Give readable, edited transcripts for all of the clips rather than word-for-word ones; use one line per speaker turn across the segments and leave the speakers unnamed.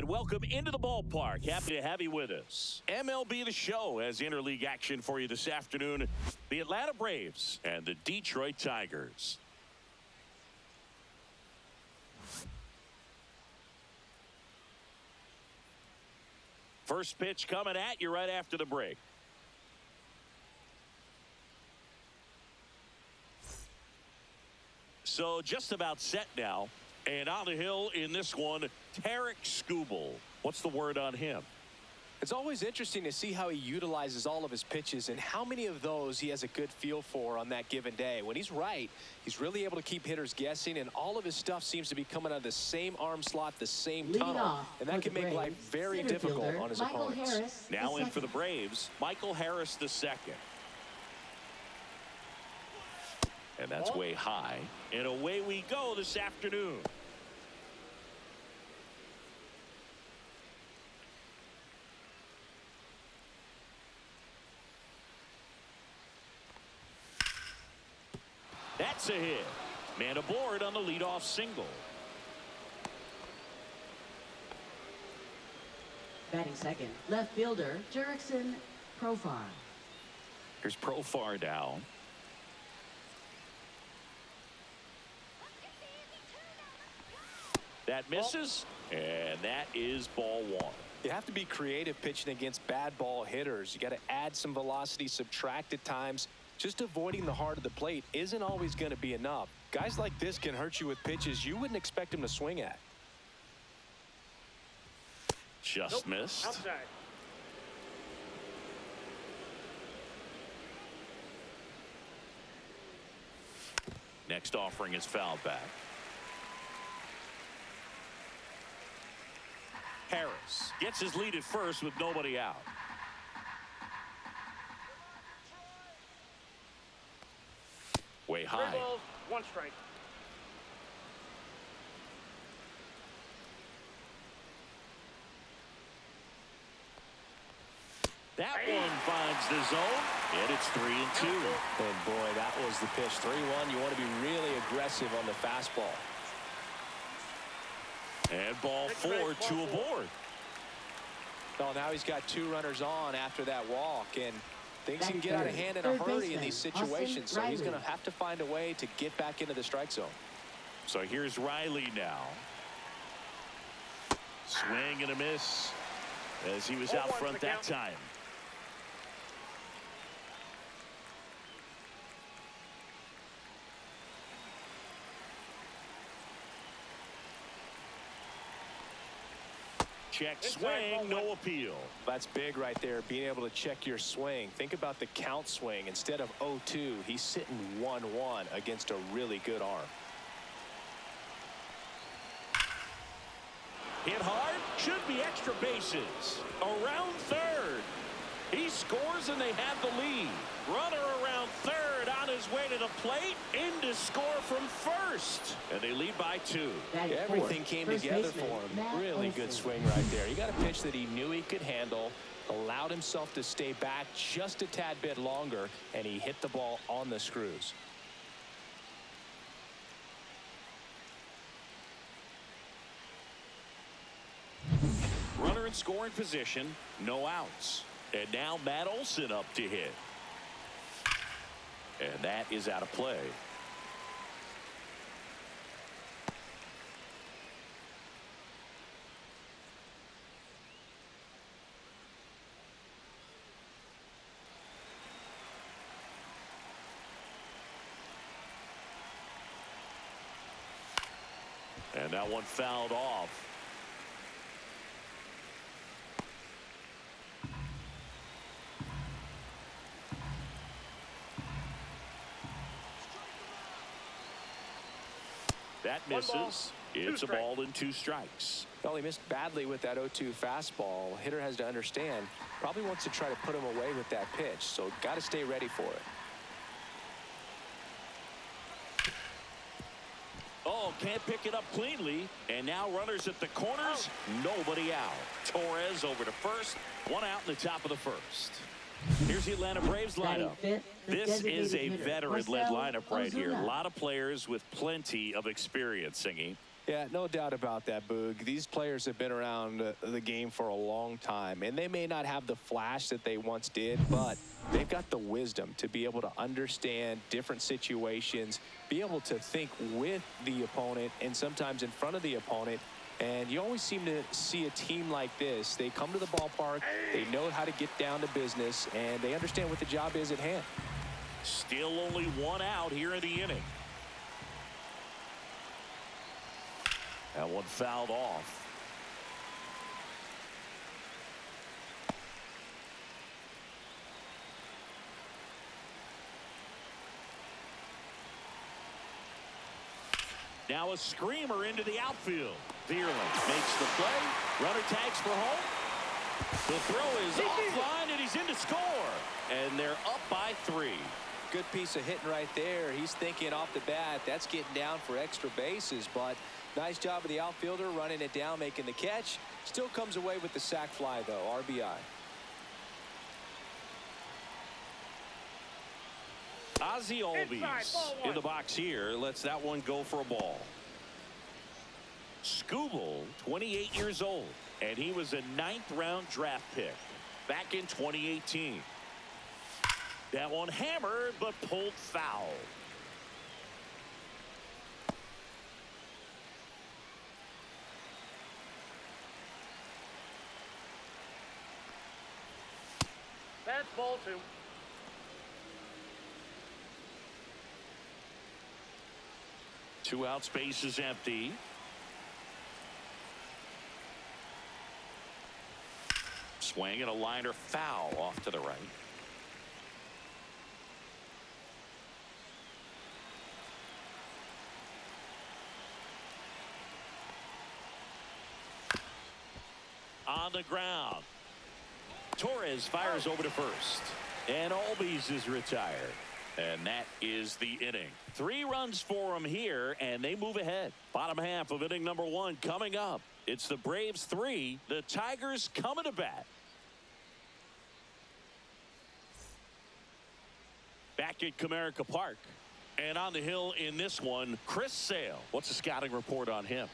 And welcome into the ballpark. Happy to have you with us. MLB The Show has interleague action for you this afternoon. The Atlanta Braves and the Detroit Tigers. First pitch coming at you right after the break. So just about set now. And on the hill in this one, Tarek Skubal. What's the word on him?
It's always interesting to see how he utilizes all of his pitches and how many of those he has a good feel for on that given day. When he's right, he's really able to keep hitters guessing, and all of his stuff seems to be coming out of the same arm slot, the same tunnel, and that can make life very difficult on his opponents.
Now in for the Braves, Michael Harris the second. And that's way high. And away we go this afternoon. That's a hit. Man aboard on the leadoff single.
Batting second, left fielder Jurickson Profar.
Here's Profar down. That misses, and that is ball one.
You have to be creative pitching against bad ball hitters. You got to add some velocity, subtract at times. Just avoiding the heart of the plate isn't always going to be enough. Guys like this can hurt you with pitches you wouldn't expect him to swing at.
Just missed.
Outside.
Next offering is fouled back. Harris gets his lead at first with nobody out. Way high.
3 balls, 1 strike.
That one finds the zone, and it's 3-2.
And boy, that was the pitch. 3-1. You want to be really aggressive on the fastball.
And ball 4, 2 aboard.
Oh, now he's got 2 runners on after that walk, and things can get out of hand in a hurry in these situations, so he's going to have to find a way to get back into the strike zone.
So here's Riley now. Swing and a miss as he was out front that time. Check swing, no appeal.
That's big right there, being able to check your swing. Think about the count swing. Instead of 0-2, he's sitting 1-1 against a really good arm.
Hit hard, should be extra bases. Around third. He scores and they have the lead. Runner around third on his way to the plate. In to score from first. And they lead by 2.
Everything came together for him. Really good swing right there. He got a pitch that he knew he could handle, allowed himself to stay back just a tad bit longer, and he hit the ball on the screws.
Runner in scoring position, no outs. And now Matt Olson up to hit. And that is out of play. And that one fouled off. That misses. It's a ball and 2 strikes.
Well, he missed badly with that 0-2 fastball. Hitter has to understand, probably wants to try to put him away with that pitch, so got to stay ready for it.
Oh, can't pick it up cleanly. And now runners at the corners. Nobody out. Torres over to first. 1 out in the top of the first. Here's the Atlanta Braves lineup. This is a veteran-led lineup right here. A lot of players with plenty of experience, Singy.
Yeah, no doubt about that, Boog. These players have been around the game for a long time, and they may not have the flash that they once did, but they've got the wisdom to be able to understand different situations, be able to think with the opponent and sometimes in front of the opponent. And you always seem to see a team like this. They come to the ballpark, they know how to get down to business, and they understand what the job is at hand.
Still only one out here in the inning. That one fouled off. Now a screamer into the outfield. Dearling makes the play. Runner tags for home. The throw is offline, and he's in to score. And they're up by 3.
Good piece of hitting right there. He's thinking off the bat, that's getting down for extra bases, but nice job of the outfielder running it down, making the catch. Still comes away with the sac fly, though. RBI.
Ozzie Albies in the box here. Lets that one go for a ball. Skubal, 28 years old, and he was a 9th-round draft pick back in 2018. That one hammered, but pulled foul.
That's ball 2.
Two out, space is empty. Swing and a liner foul off to the right. On the ground. Torres fires over to first. And Albies is retired. And that is the inning. 3 runs for him here, and they move ahead. Bottom half of inning number 1 coming up. It's the Braves 3, the Tigers coming to bat. Back at Comerica Park. And on the hill in this one, Chris Sale. What's the scouting report on him?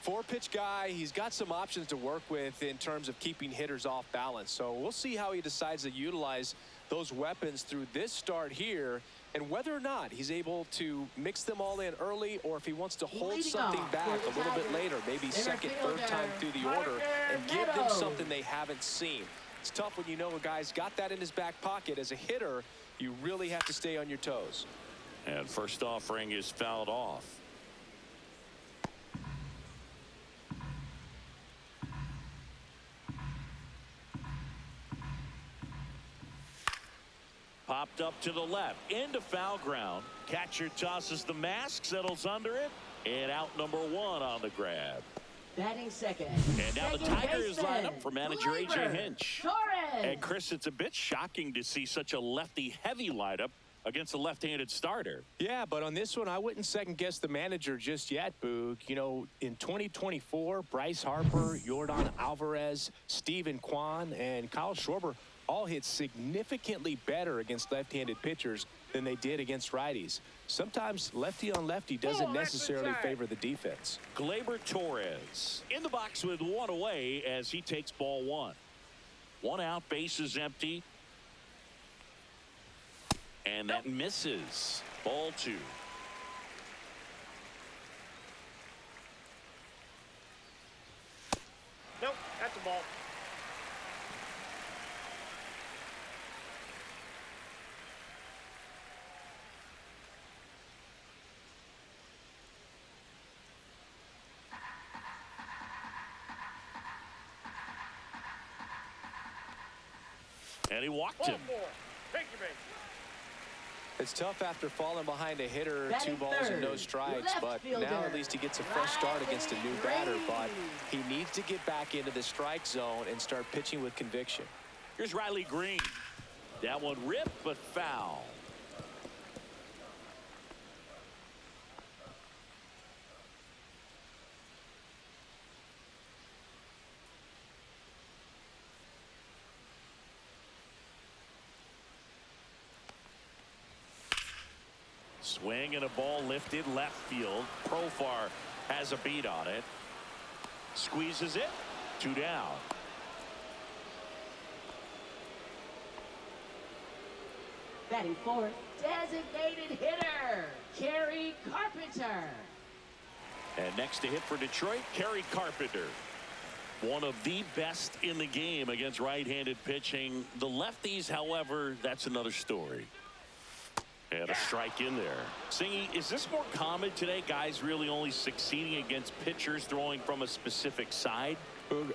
4-pitch guy. He's got some options to work with in terms of keeping hitters off balance. So we'll see how he decides to utilize those weapons through this start here, and whether or not he's able to mix them all in early, or if he wants to hold something back a little bit later, maybe second, third time through the order, and give them something they haven't seen. It's tough when you know a guy's got that in his back pocket. As a hitter, you really have to stay on your toes.
And first offering is fouled off. Popped up to the left into foul ground. Catcher tosses the mask, settles under it, and out number 1 on the grab.
Batting second.
And now the Tigers line up for manager A.J. Hinch.
Torres.
And Chris, it's a bit shocking to see such a lefty-heavy lineup against a left-handed starter.
Yeah, but on this one, I wouldn't second-guess the manager just yet, Boog. You know, in 2024, Bryce Harper, Yordan Alvarez, Steven Kwan, and Kyle Schwarber all hit significantly better against left-handed pitchers than they did against righties. Sometimes lefty on lefty doesn't necessarily favor the defense.
Gleyber Torres in the box with 1 away as he takes ball 1. 1 out, base is empty. And that misses. Ball 2.
Nope, that's a ball.
And he walked him.
Take your base.
It's tough after falling behind a hitter,
Batting
2 balls and no
third,
strikes,
left
but
fielder,
now at least he gets a fresh start against a new batter. But he needs to get back into the strike zone and start pitching with conviction.
Here's Riley Green. That one ripped, but foul. Swing and a ball lifted left field. Profar Has a beat on it. Squeezes it. 2 down.
Batting fourth, designated hitter, Kerry Carpenter.
And next to hit for Detroit, Kerry Carpenter. One of the best in the game against right-handed pitching. The lefties, however, that's another story. And a strike in there. Singy, is this more common today? Guys really only succeeding against pitchers throwing from a specific side?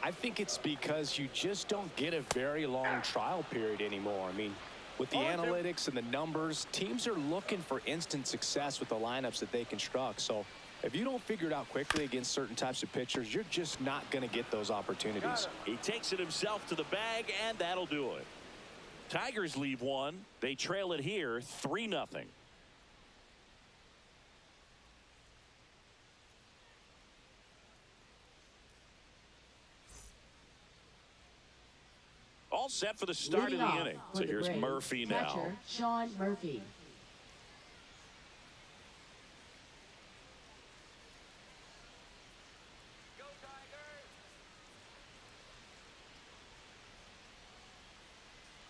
I think it's because you just don't get a very long trial period anymore. I mean, with the analytics and the numbers, teams are looking for instant success with the lineups that they construct. So if you don't figure it out quickly against certain types of pitchers, you're just not going to get those opportunities.
He takes it himself to the bag, and that'll do it. Tigers leave one. They trail it here 3-0. All set for the start of the inning. So here's Murphy now.
Catcher, Sean Murphy.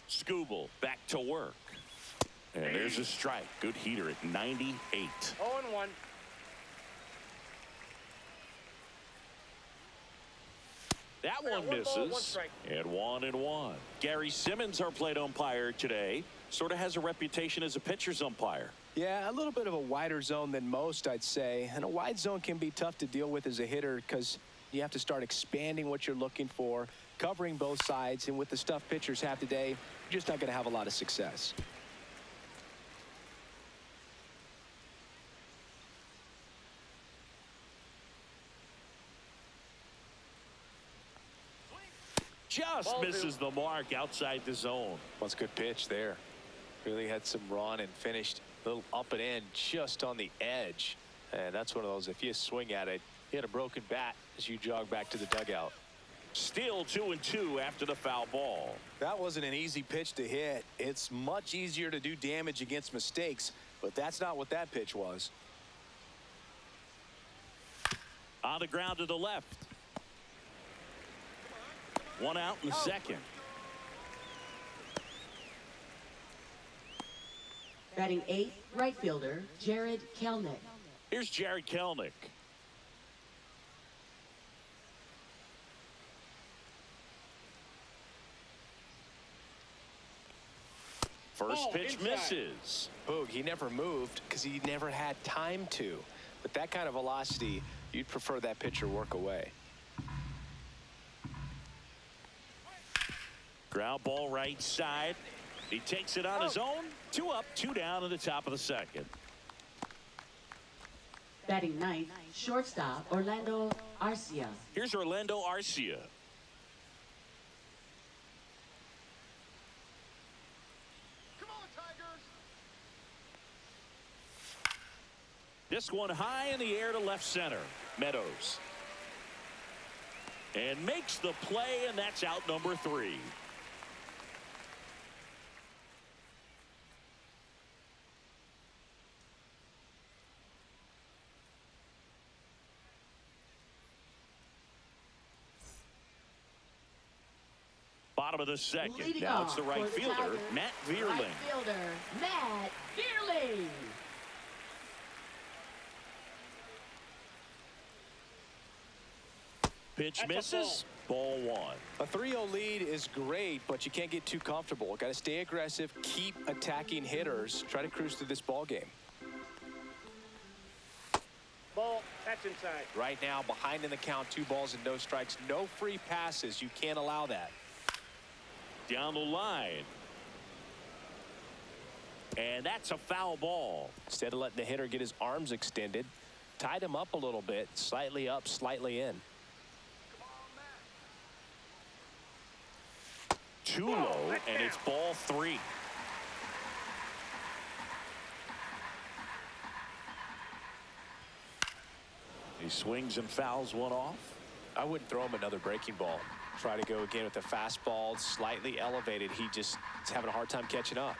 Skubal back to work. And there's a strike. Good heater at 98.
0-1.
That one misses. And 1-1. Gary Simmons, our plate umpire today, sort of has a reputation as a pitcher's umpire.
Yeah, a little bit of a wider zone than most, I'd say. And a wide zone can be tough to deal with as a hitter because you have to start expanding what you're looking for, covering both sides. And with the stuff pitchers have today, you're just not going to have a lot of success.
Just misses the mark outside the zone.
That's a good pitch there. Really had some run and finished a little up and in just on the edge. And that's one of those, if you swing at it, you had a broken bat as you jog back to the dugout.
Still 2-2 after the foul ball.
That wasn't an easy pitch to hit. It's much easier to do damage against mistakes, but that's not what that pitch was.
On the ground to the left. One out in the second.
Batting eighth, right fielder, Jared Kelnick.
Here's Jared Kelnick. First pitch misses.
Boog, he never moved because he never had time to. With that kind of velocity, you'd prefer that pitcher work away.
Ground ball right side. He takes it on his own. 2 up, 2 down in the top of the second.
Batting ninth, shortstop, Orlando Arcia.
Here's Orlando Arcia.
Come on, Tigers.
This one high in the air to left center. Meadows. And makes the play, and that's out number 3. Bottom of the second.
Leading
now it's the right
for the
fielder,
Tigers,
Matt Vierling.
Right fielder, Matt Vierling.
Pitch misses. Ball 1.
A 3-0 lead is great, but you can't get too comfortable. Got to stay aggressive, keep attacking hitters, try to cruise through this ball game.
Ball. That's inside.
Right now, behind in the count, 2 balls and no strikes, no free passes. You can't allow that.
Down the line. And that's a foul ball.
Instead of letting the hitter get his arms extended, tied him up a little bit, slightly up, slightly in.
Too low, and it's ball 3. He swings and fouls one off.
I wouldn't throw him another breaking ball. Try to go again with the fastball, slightly elevated. He just is having a hard time catching up.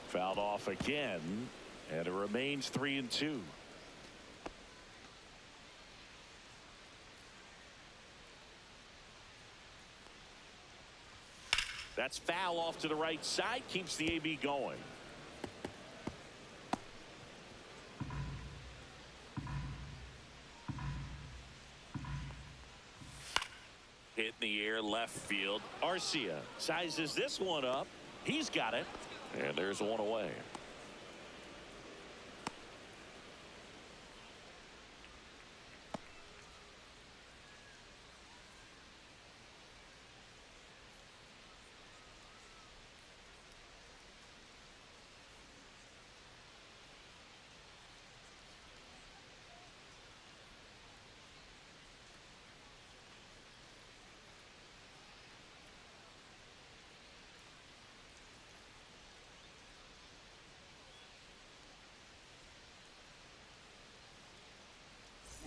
Fouled off again, And it remains 3-2. That's foul off to the right side. Keeps the AB going. Hit in the air left field. Arcia sizes this one up. He's got it. And there's one away.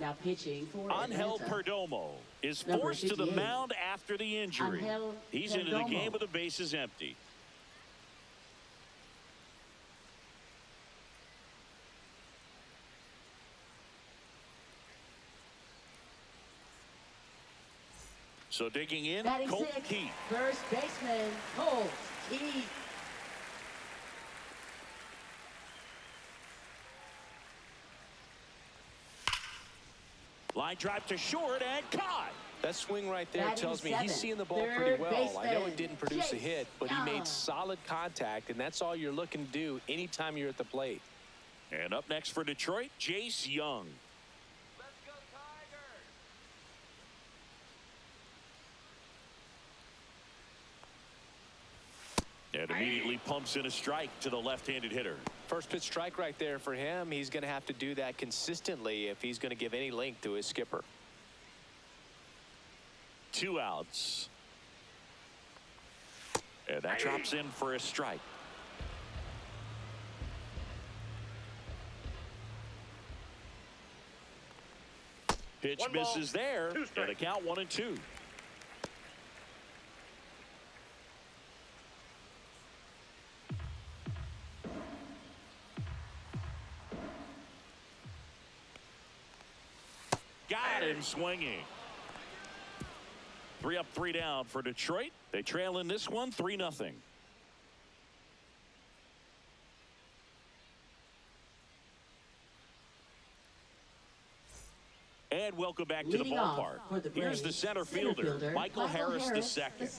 Now pitching for
Angel
Atlanta.
Perdomo is
Number
forced to the
58.
mound after the injury.
Angel
He's into the
Perdomo.
game with the bases empty. So digging in,
Batting
Colt
sixth,
Keith.
first baseman, Colt Keith.
Line drive to short and caught.
That swing right there
Batting
tells me he's
seventh,
seeing the ball
third
pretty well. I know
baseman,
it didn't produce a
Chase
hit, but he
Young.
made solid contact, and that's all you're looking to do anytime you're at the plate.
And up next for Detroit, Chase Young.
Let's go, Tigers!
And immediately pumps in a strike to the left-handed hitter.
First pitch strike right there for him. He's going to have to do that consistently if he's going to give any length to his skipper.
2 outs. And that drops in for a strike. Pitch
One ball,
misses there.
2
And
strikes.
a count 1-2. Got him swinging. 3 up, 3 down for Detroit. They trail in this one 3-0. And welcome back to the
Leading off
ballpark.
for the
Here's the
Braves,
center fielder, Michael Harris II.
the second.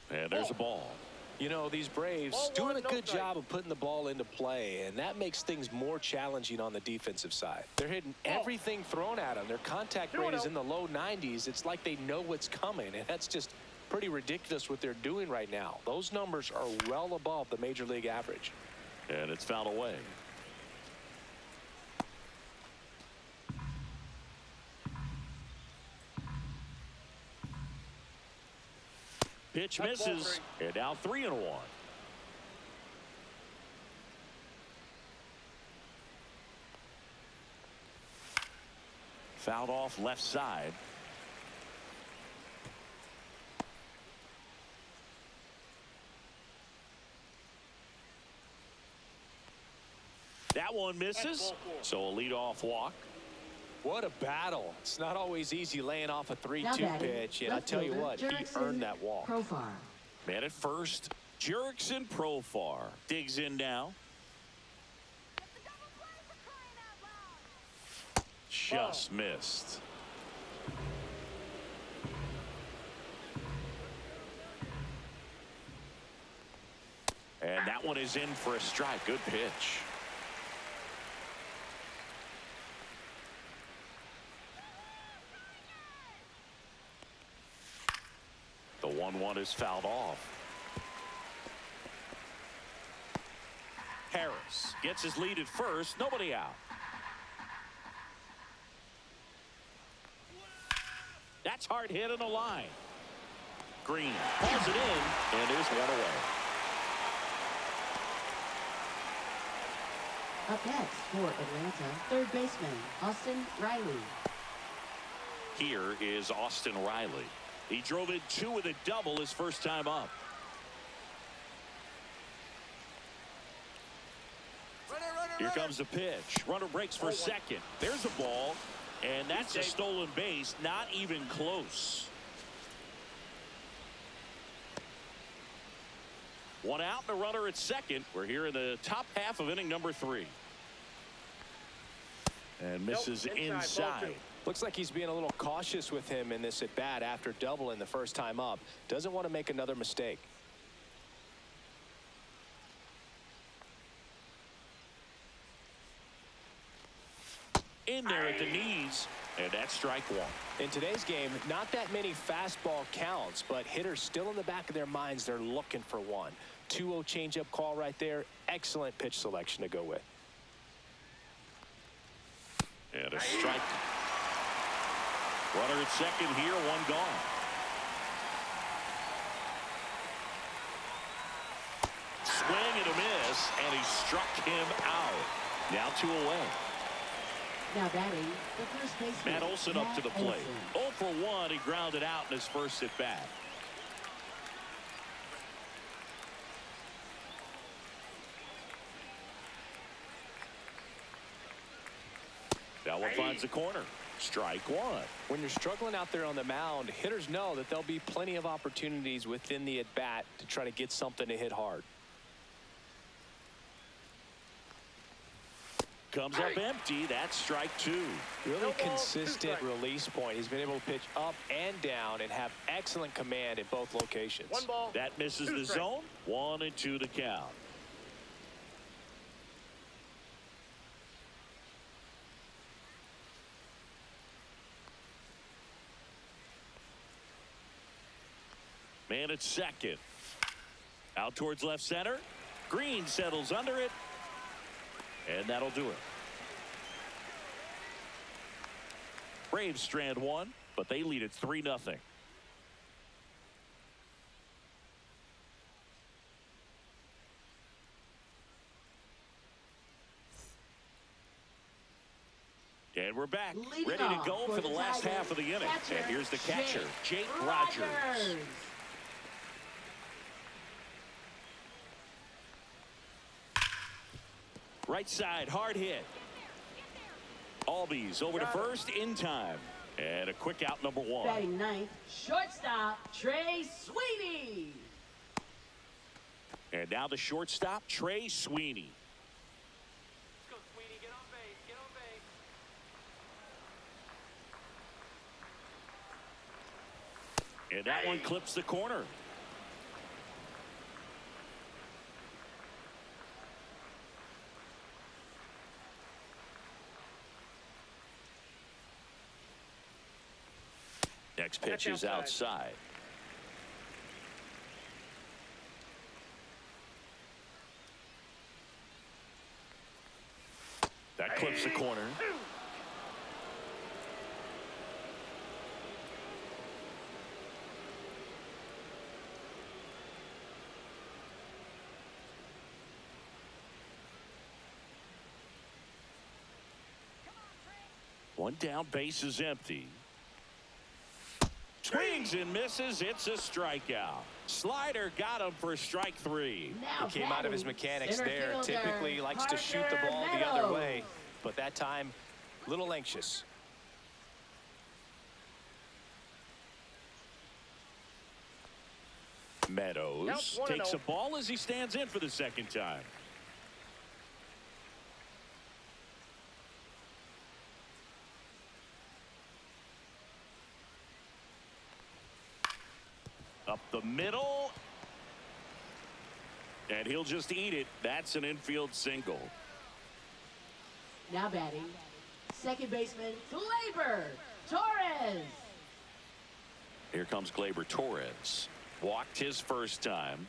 And there's a ball.
You know, these Braves
Ball
doing
one,
a
no
good
strike.
job of putting the ball into play, and that makes things more challenging on the defensive side. They're hitting everything thrown at them. Their contact rate is in the low 90s. It's like they know what's coming, and that's just pretty ridiculous what they're doing right now. Those numbers are well above the major league average.
And it's fouled away. Pitch
That's ball
misses. And now 3-1. Fouled off left side. That one misses.
ball 4.
So a leadoff walk.
What a battle. It's not always easy laying off a
Now
3-2
batting,
pitch, and I
left
tell you
fielder,
what, he
Jurickson
earned that walk.
Profar.
Man at first. Jurickson Profar digs in now. Just missed. And that one is in for a strike. Good pitch. The 1-1 is fouled off. Harris gets his lead at first. Nobody out. That's hard hit on the line. Green pulls it in, and there's one away.
Up next for Atlanta, third baseman, Austin Riley.
Here is Austin Riley. He drove in 2 with a double his first time up. Here comes the pitch. Runner breaks for second. There's a ball, and that's a stolen base. Not even close. 1 out and a runner at second. We're here in the top half of inning number 3. And misses inside.
Looks like he's being a little cautious with him in this at bat after doubling the first time up. Doesn't want to make another mistake.
In there at the knees, and that's strike 1.
In today's game, not that many fastball counts, but hitters still in the back of their minds, they're looking for one. 2-0 changeup call right there. Excellent pitch selection to go with.
And a strike. Runner at second here, 1 gone. Swing and a miss, and he struck him out. Now 2 away.
Now batting, the first baseman.
Matt Olson up to the plate. 0 for 1. He grounded out in his first at bat. That one finds the corner. Strike 1.
When you're struggling out there on the mound, hitters know that there'll be plenty of opportunities within the at bat to try to get something to hit hard.
Comes up empty. That's strike 2.
Really consistent release point. He's been able to pitch up and down and have excellent command in both locations.
1 ball.
That misses the zone. 1-2 to count. Man at second. Out towards left center. Green settles under it. And that'll do it. Braves strand 1, but they lead it 3-0. And we're back, ready to go for the last half of the inning. And here's the catcher, Jake Rogers. Right side, hard hit. Albies over to first in time. And a quick out, number 1.
Batting ninth, shortstop, Trey Sweeney.
And now the shortstop, Trey Sweeney.
Let's go, Sweeney. Get on base. Get on base.
And that one clips the corner. Next pitch is outside. That clips the corner. One down, base is empty. Swings and misses. It's a strikeout. Slider got him for strike 3.
Now
He came out of his mechanics
center
there.
fielder,
Typically likes to shoot the ball the other way, but that time a little anxious.
Meadows takes a ball as he stands in for the second time. Up the middle. And he'll just eat it. That's an infield single.
Now batting, second baseman, Gleyber Torres.
Here comes Gleyber Torres. Walked his first time.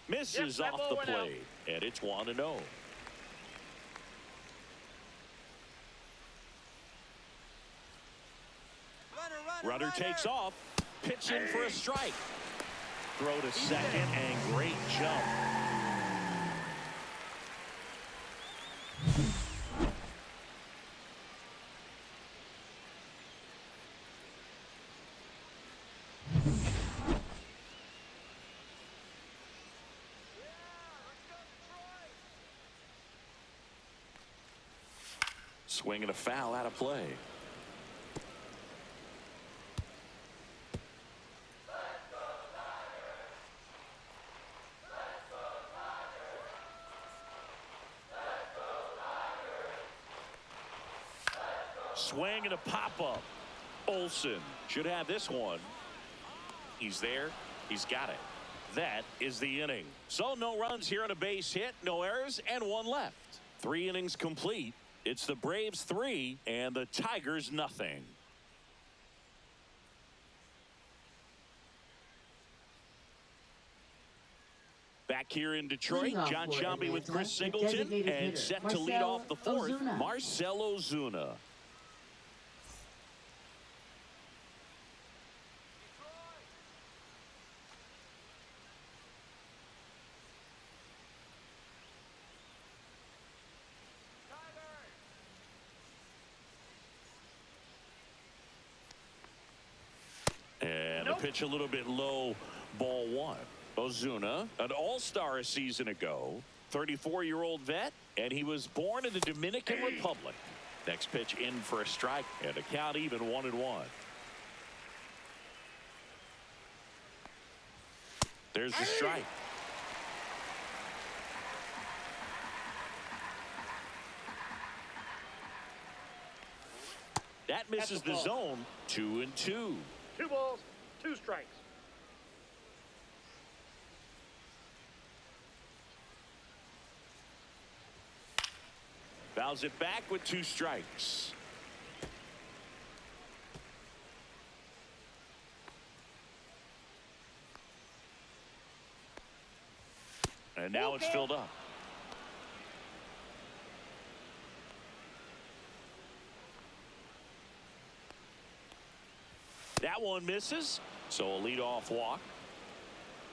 Misses off the plate, and it's 1-0. Runner takes off. Pitch in for a strike. Throw to second and great jump. Swing and a foul out of play. Swing and a pop-up. Olsen should have this one. He's there. He's got it. That is the inning. So no runs here on a base hit, no errors, and one left. 3 innings complete. It's the Braves 3 and the Tigers nothing. Back here in Detroit, John Sciambi with Chris Singleton, and set to lead off the fourth, Marcell Ozuna. And the pitch a little bit low, ball 1. Ozuna, an all-star a season ago, 34-year-old vet, and he was born in the Dominican Republic. Next pitch in for a strike, and a count even 1-1. There's the strike. That misses the zone. 2-2.
2 balls, 2 strikes.
Fouls it back with 2 strikes. And now it's filled up. That one misses, so a leadoff walk.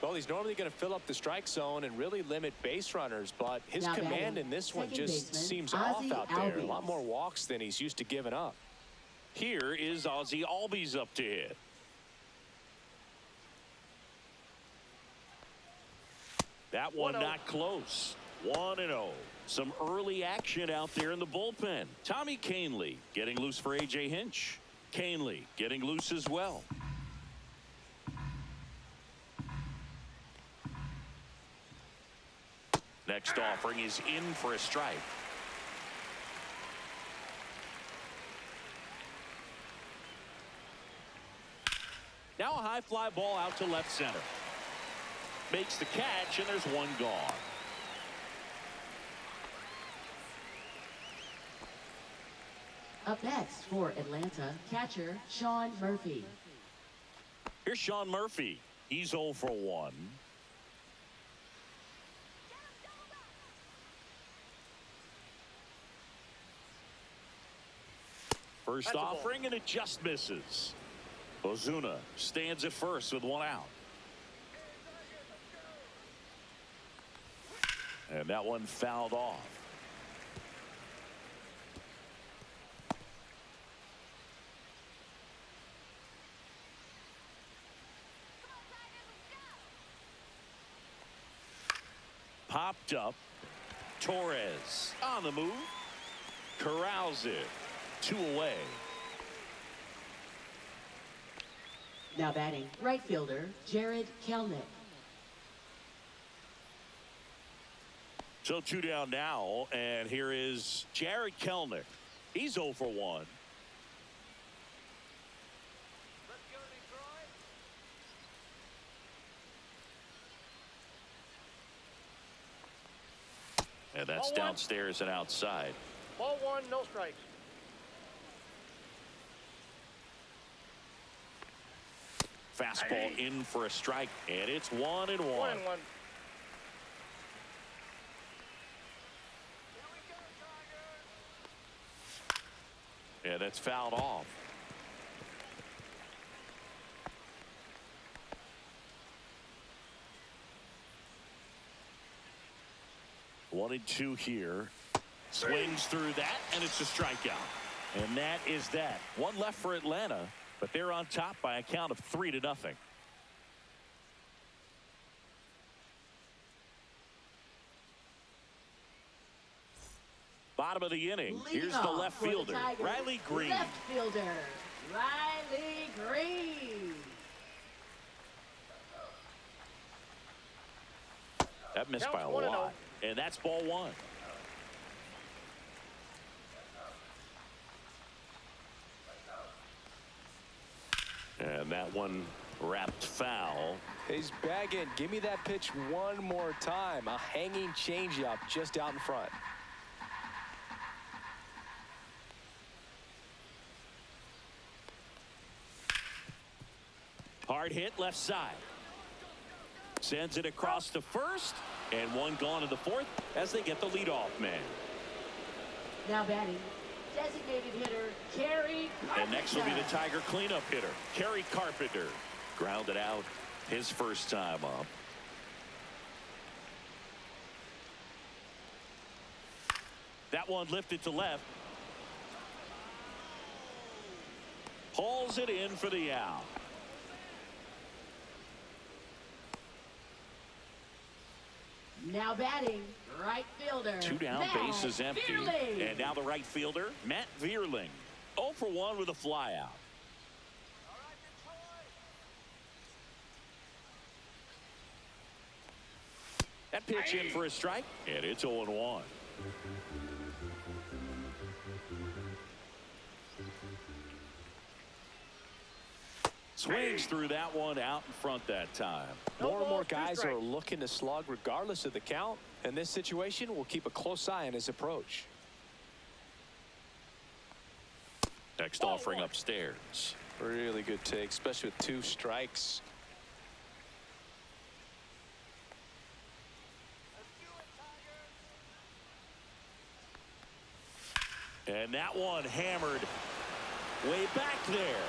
Well, he's normally going to fill up the strike zone and really limit base runners, but his command in this one just seems off out there. A lot more walks than he's used to giving up.
Here is Ozzie Albies up to hit. That one not close. 1-0. Some early action out there in the bullpen. Tommy Kahnle getting loose for A.J. Hinch. Kahnle getting loose as well. Next offering is in for a strike. Now a high fly ball out to left center. Makes the catch, and there's one gone.
Up next for Atlanta, catcher Sean Murphy.
Here's Sean Murphy. He's 0 for 1. First offering, and it just misses. Ozuna stands at first with 1 out. And that one fouled off. Popped up. Torres on the move. Corrals it. 2 away.
Now batting, right fielder Jared Kelenic.
So 2 down now, and here is Jared Kelenic. He's 0 for 1.
Let's go, Detroit.
And that's downstairs and outside.
Ball 1, no strikes.
Fastball in for a strike, and it's 1-1.
1-1.
Yeah, that's fouled off. 1-2 here. Swings through that, and it's a strikeout. And that is that. One left for Atlanta, but they're on top by a count of 3-0. Bottom of the inning. Here's the left fielder, Riley Green.
Left fielder, Riley Green.
That missed by a
Counts 1-0.
lot. And that's ball one. And that one wrapped foul.
He's bagging. Give me that pitch one more time. A hanging changeup just out in front.
Hard hit left side. Sends it across to first. And one gone to the fourth as they get the leadoff man.
Now batting, designated hitter, Kerry Carpenter.
And next will be the Tiger cleanup hitter, Kerry Carpenter. Grounded out his first time up. That one lifted to left. Hauls it in for the out.
Now batting, right fielder.
Two down,
Matt
bases empty.
Vierling.
And now the right fielder, Matt Vierling. 0 for 1 with a fly out. That pitch in for a strike, and it's 0-1. Swings through that one out in front that time.
More and more guys are looking to slug regardless of the count. In this situation, we'll keep a close eye on his approach.
Next offering upstairs.
Really good take, especially with 2 strikes.
And that one hammered way back there.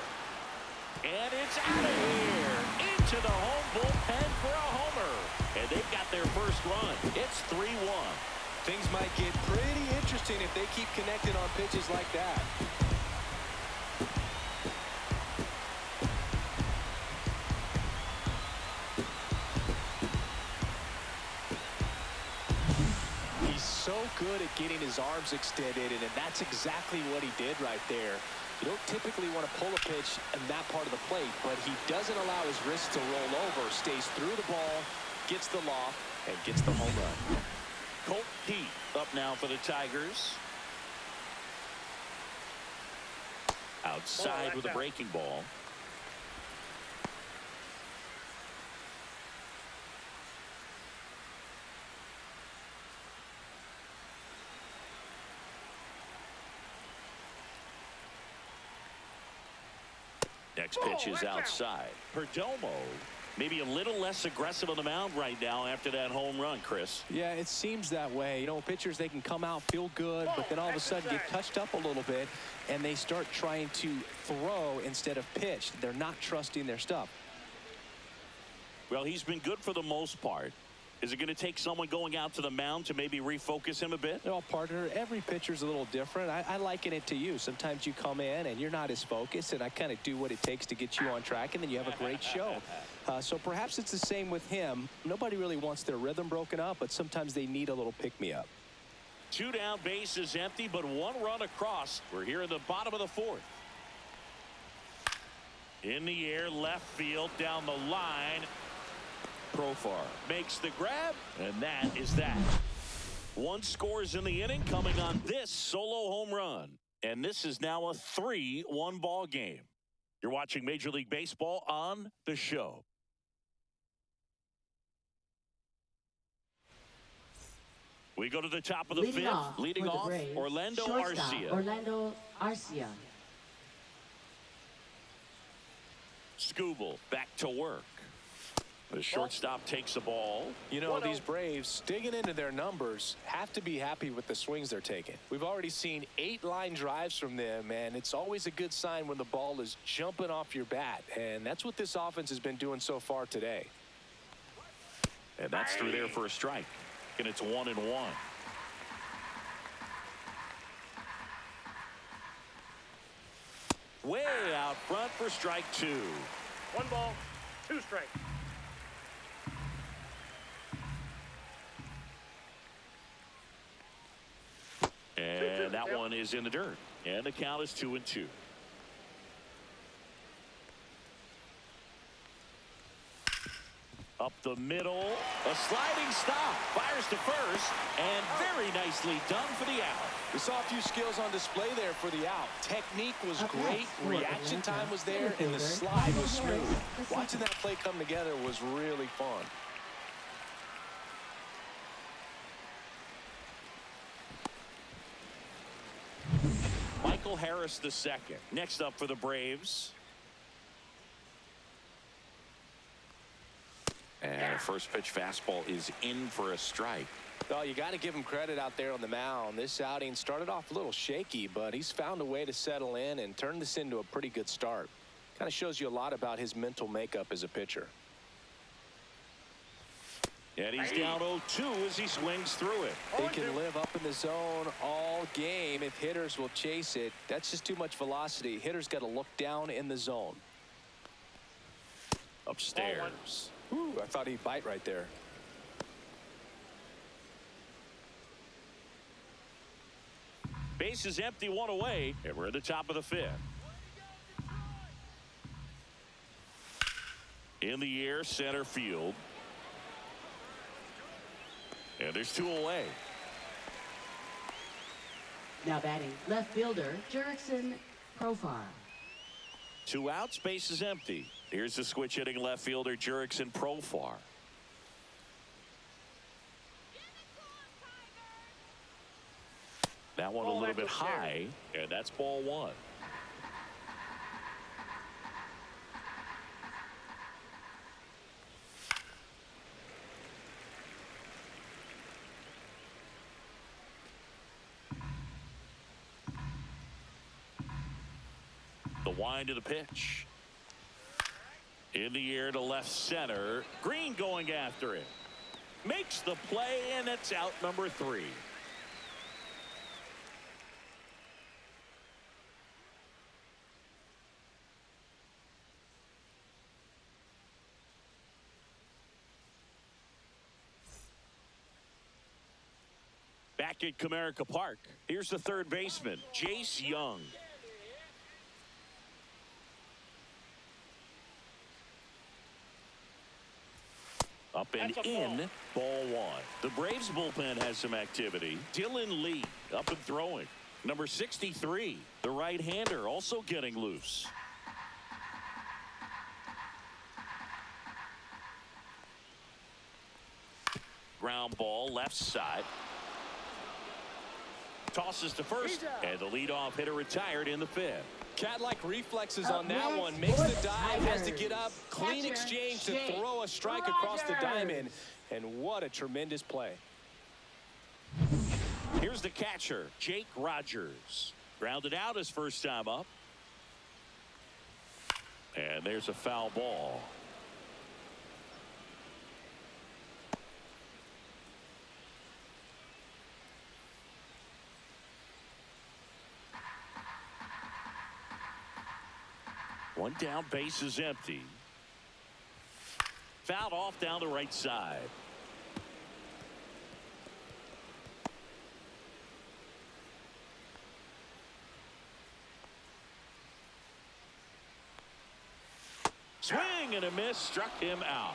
And it's out of here into the home bullpen for a homer. And they've got their first run. It's 3-1.
Things might get pretty interesting if they keep connecting on pitches like that. He's so good at getting his arms extended, and that's exactly what he did right there. You don't typically want to pull a pitch in that part of the plate, but he doesn't allow his wrist to roll over, stays through the ball, gets the loft, and gets the home run.
Colt Pete up now for the Tigers. Outside with a breaking ball. Next pitch is outside. Perdomo maybe a little less aggressive on the mound right now after that home run, Chris.
Yeah, it seems that way. You know, pitchers, they can come out, feel good, but then all of a sudden get touched up a little bit, and they start trying to throw instead of pitch. They're not trusting their stuff.
Well, he's been good for the most part. Is it going to take someone going out to the mound to maybe refocus him a bit?
Well, partner, every pitcher's a little different. I liken it to you. Sometimes you come in and you're not as focused, and I kind of do what it takes to get you on track, and then you have a great show. So perhaps it's the same with him. Nobody really wants their rhythm broken up, but sometimes they need a little pick-me-up.
2 down, bases empty, but 1 run across. We're here in the bottom of the 4th. In the air, left field, down the line. Profar makes the grab, and that is that. 1 scores in the inning coming on this solo home run. And this is now a 3-1 ball game. You're watching Major League Baseball on The Show. We go to the top of the 5th. Leading off, Orlando Arcia.
Orlando Arcia.
Skubal back to work. The shortstop takes the ball.
You know, these Braves, digging into their numbers, have to be happy with the swings they're taking. We've already seen 8 line drives from them, and it's always a good sign when the ball is jumping off your bat. And that's what this offense has been doing so far today.
And that's through there for a strike. And it's 1-1. way out front for strike two.
1 ball, 2 strikes.
And that one is in the dirt. And the count is 2-2. Up the middle, a sliding stop, fires to first, and very nicely done for the out.
We saw a few skills on display there for the out. Technique was great, reaction time was there, and the slide was smooth. Watching that play come together was really fun.
Michael Harris the second. Next up for the Braves. And a first pitch fastball is in for a strike.
Well, you got to give him credit out there on the mound. This outing started off a little shaky, but he's found a way to settle in and turn this into a pretty good start. Kind of shows you a lot about his mental makeup as a pitcher.
And he's down 0-2 as he swings through it.
He can live up in the zone all game if hitters will chase it. That's just too much velocity. Hitters got to look down in the zone.
Upstairs.
Ooh, I thought he'd bite right there.
Base is empty, 1 away, and we're at the top of the 5th. In the air, center field. And there's 2 away.
Now batting, left fielder, Jurickson Profar.
2 outs, base is empty. Here's the switch hitting left fielder, Jurickson Profar. That one a little bit high, and that's ball 1. The wind of the pitch. In the air to left center. Green going after it. Makes the play, and it's out number 3. Back at Comerica Park, here's the third baseman, Jace Young. Up and in, ball 1. The Braves bullpen has some activity. Dylan Lee up and throwing. Number 63, the right-hander, also getting loose. Ground ball, left side. Tosses to first, and the leadoff hitter retired in the 5th.
Cat-like reflexes on that one. Makes the dive, has to get up. Clean exchange to throw a strike across the diamond. And what a tremendous play.
Here's the catcher, Jake Rogers. Grounded out his first time up. And there's a foul ball. One down, base is empty. Fouled off down the right side. Swing and a miss, struck him out.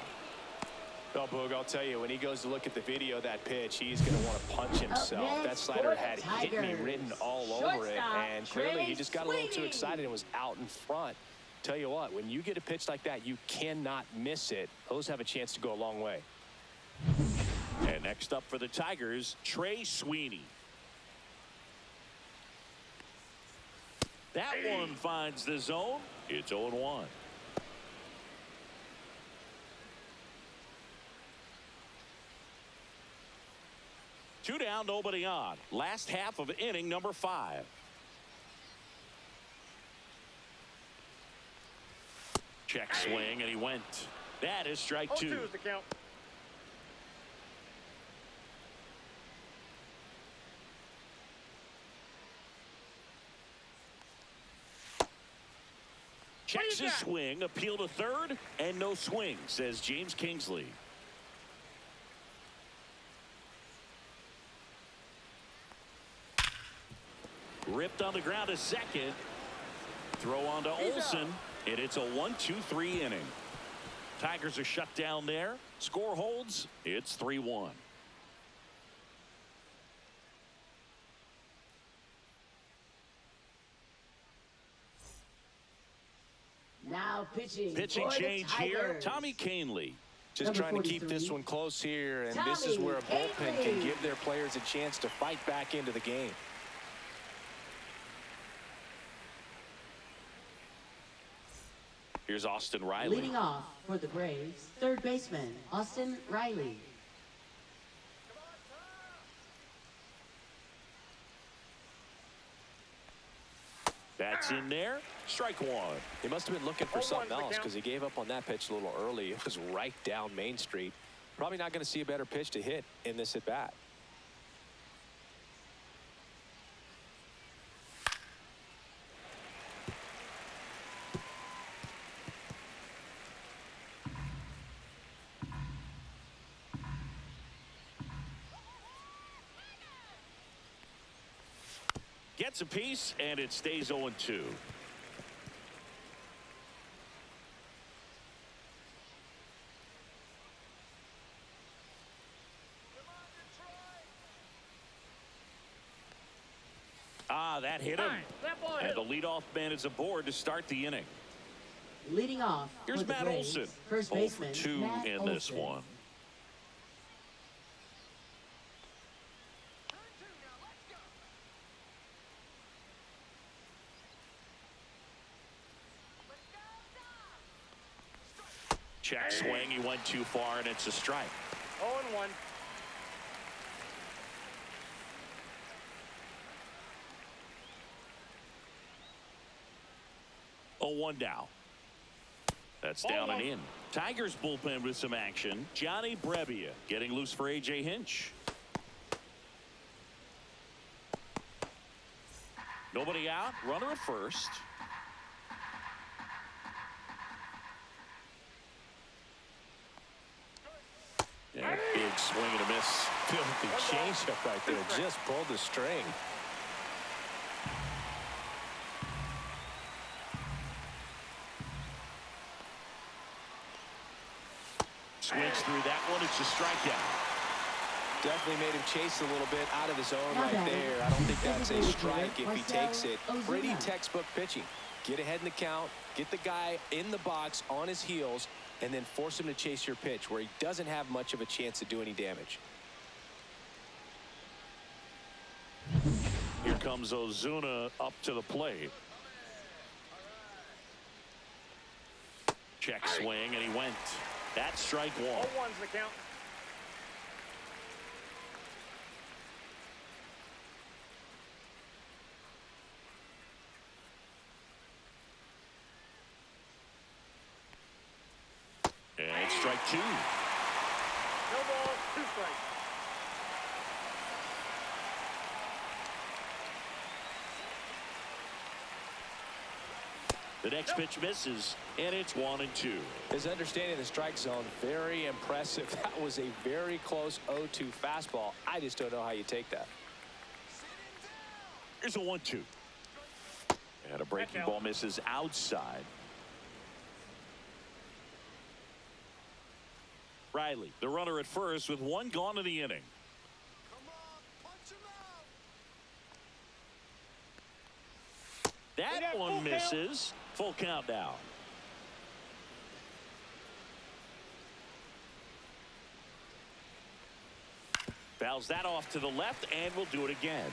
Oh, Boog, I'll tell you, when he goes to look at the video of that pitch, he's going to want to punch himself. That slider had "hit me" written all over it, and clearly he just got a little too excited and was out in front. Tell you what, when you get a pitch like that, you cannot miss it. Those have a chance to go a long way.
And next up for the Tigers, Trey Sweeney. That one finds the zone. It's 0-1. Two down, nobody on. Last half of inning number 5. Check swing, and he went. That is strike 2.
0-2 is the count.
Checks his swing, appeal to third, and no swing, says James Kingsley. Ripped on the ground to second. Throw on to Olsen, and it's a 1-2-3 inning. Tigers are shut down there. Score holds. It's 3-1.
Now pitching.
Pitching
for the
change here.
Tigers.
Tommy Kahnle.
Just
Number
trying to keep
43.
this one close here, and this is where a bullpen can give their players a chance to fight back into the game.
Here's Austin Riley.
Leading off for the Braves, third baseman Austin Riley.
That's in there. Strike one.
He must have been looking for
0-1's
something
the
else
count.
because he gave up on that pitch a little early. It was right down Main Street. Probably not going to see a better pitch to hit in this at bat.
Gets a piece, and it stays 0-2. That hit him.
That ball
And
hit
the
him.
leadoff man is aboard to start the inning.
Leading off
Here's
for the
Matt
Braves,
Olson.
first
0 for
baseman
2
Matt
in this
Olson.
one. Check swing. He went too far, and it's a strike.
0-1.
Oh, 1 down. That's down and in. Tigers bullpen with some action. Johnny Brebbia getting loose for A.J. Hinch. Nobody out. Runner at first.
Yeah, big swing and a miss. Filthy changeup right there. Just pulled the string.
Swings through that one. It's a strikeout.
Definitely made him chase a little bit out of his zone
Now
right
batting,
there. I don't think that's a
designated
strike
hitter,
if he
Marcell
takes it.
Ozuna.
Pretty textbook pitching. Get ahead in the count, get the guy in the box on his heels, and then force him to chase your pitch where he doesn't have much of a chance to do any damage.
Here comes Ozuna up to the plate. Check swing, and he went. That's strike one.
0-1's the count.
And it's strike two.
No ball, 2 strikes.
The next pitch misses, and it's 1-2.
His understanding of the strike zone, very impressive. That was a very close 0-2 fastball. I just don't know how you take that.
Here's a 1-2. And a breaking ball misses outside. Riley, the runner at first with 1 gone in the inning. That one misses. Full count now. Fouls that off to the left, and we'll do it again.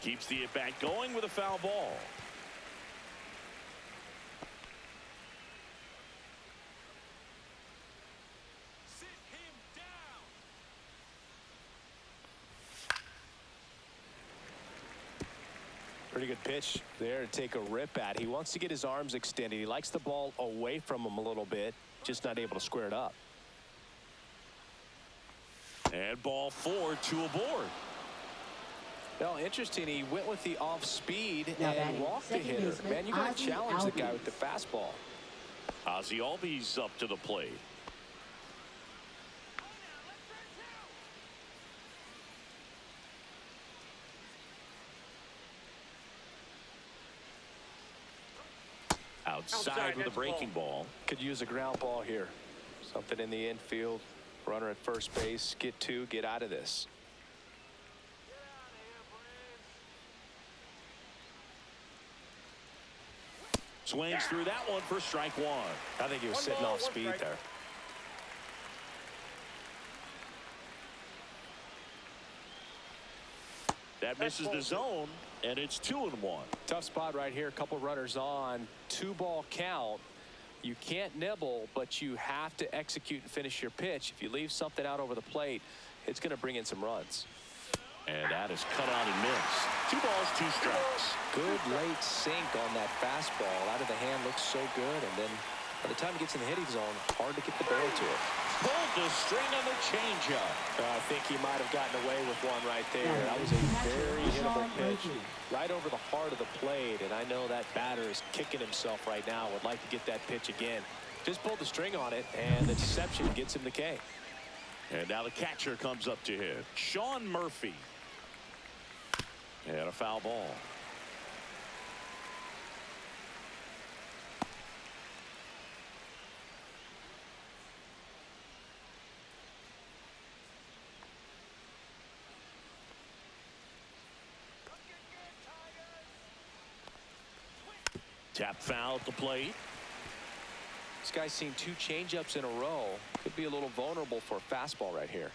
Keeps the at-bat going with a foul ball.
Pretty good pitch there to take a rip at. He wants to get his arms extended. He likes the ball away from him a little bit, just not able to square it up.
And ball 4, 2 aboard.
Well, interesting. He went with the off speed
Now
and
batting
walked the
second
hitter.
baseman,
Man, you got to
Ozzie
challenge the guy
Albies.
with the fastball.
Ozzie Albies up to the plate. Outside with a breaking ball.
Could use a ground ball here. Something in the infield. Runner at first base. Get 2. Get out of this.
Swings through that one for strike 1.
I think he was
One
sitting
ball,
off
one
speed
strike.
there.
That misses the zone, and it's 2-1.
Tough spot right here. A couple runners on. 2-ball count. You can't nibble, but you have to execute and finish your pitch. If you leave something out over the plate, it's going to bring in some runs.
And that is cut out and missed. 2 balls, 2 strikes.
Good late sink on that fastball. Out of the hand, looks so good. And then by the time he gets in the hitting zone, hard to get the barrel to it.
Pulled the string on the changeup.
I think he might have gotten away with one right there. That was a very hittable pitch. Right over the heart of the plate. And I know that batter is kicking himself right now. Would like to get that pitch again. Just pulled the string on it, and the deception gets him the K.
And now the catcher comes up to hit. Sean Murphy. And a foul ball. Tap foul at the plate.
This guy's seen 2 changeups in a row. Could be a little vulnerable for a fastball right here.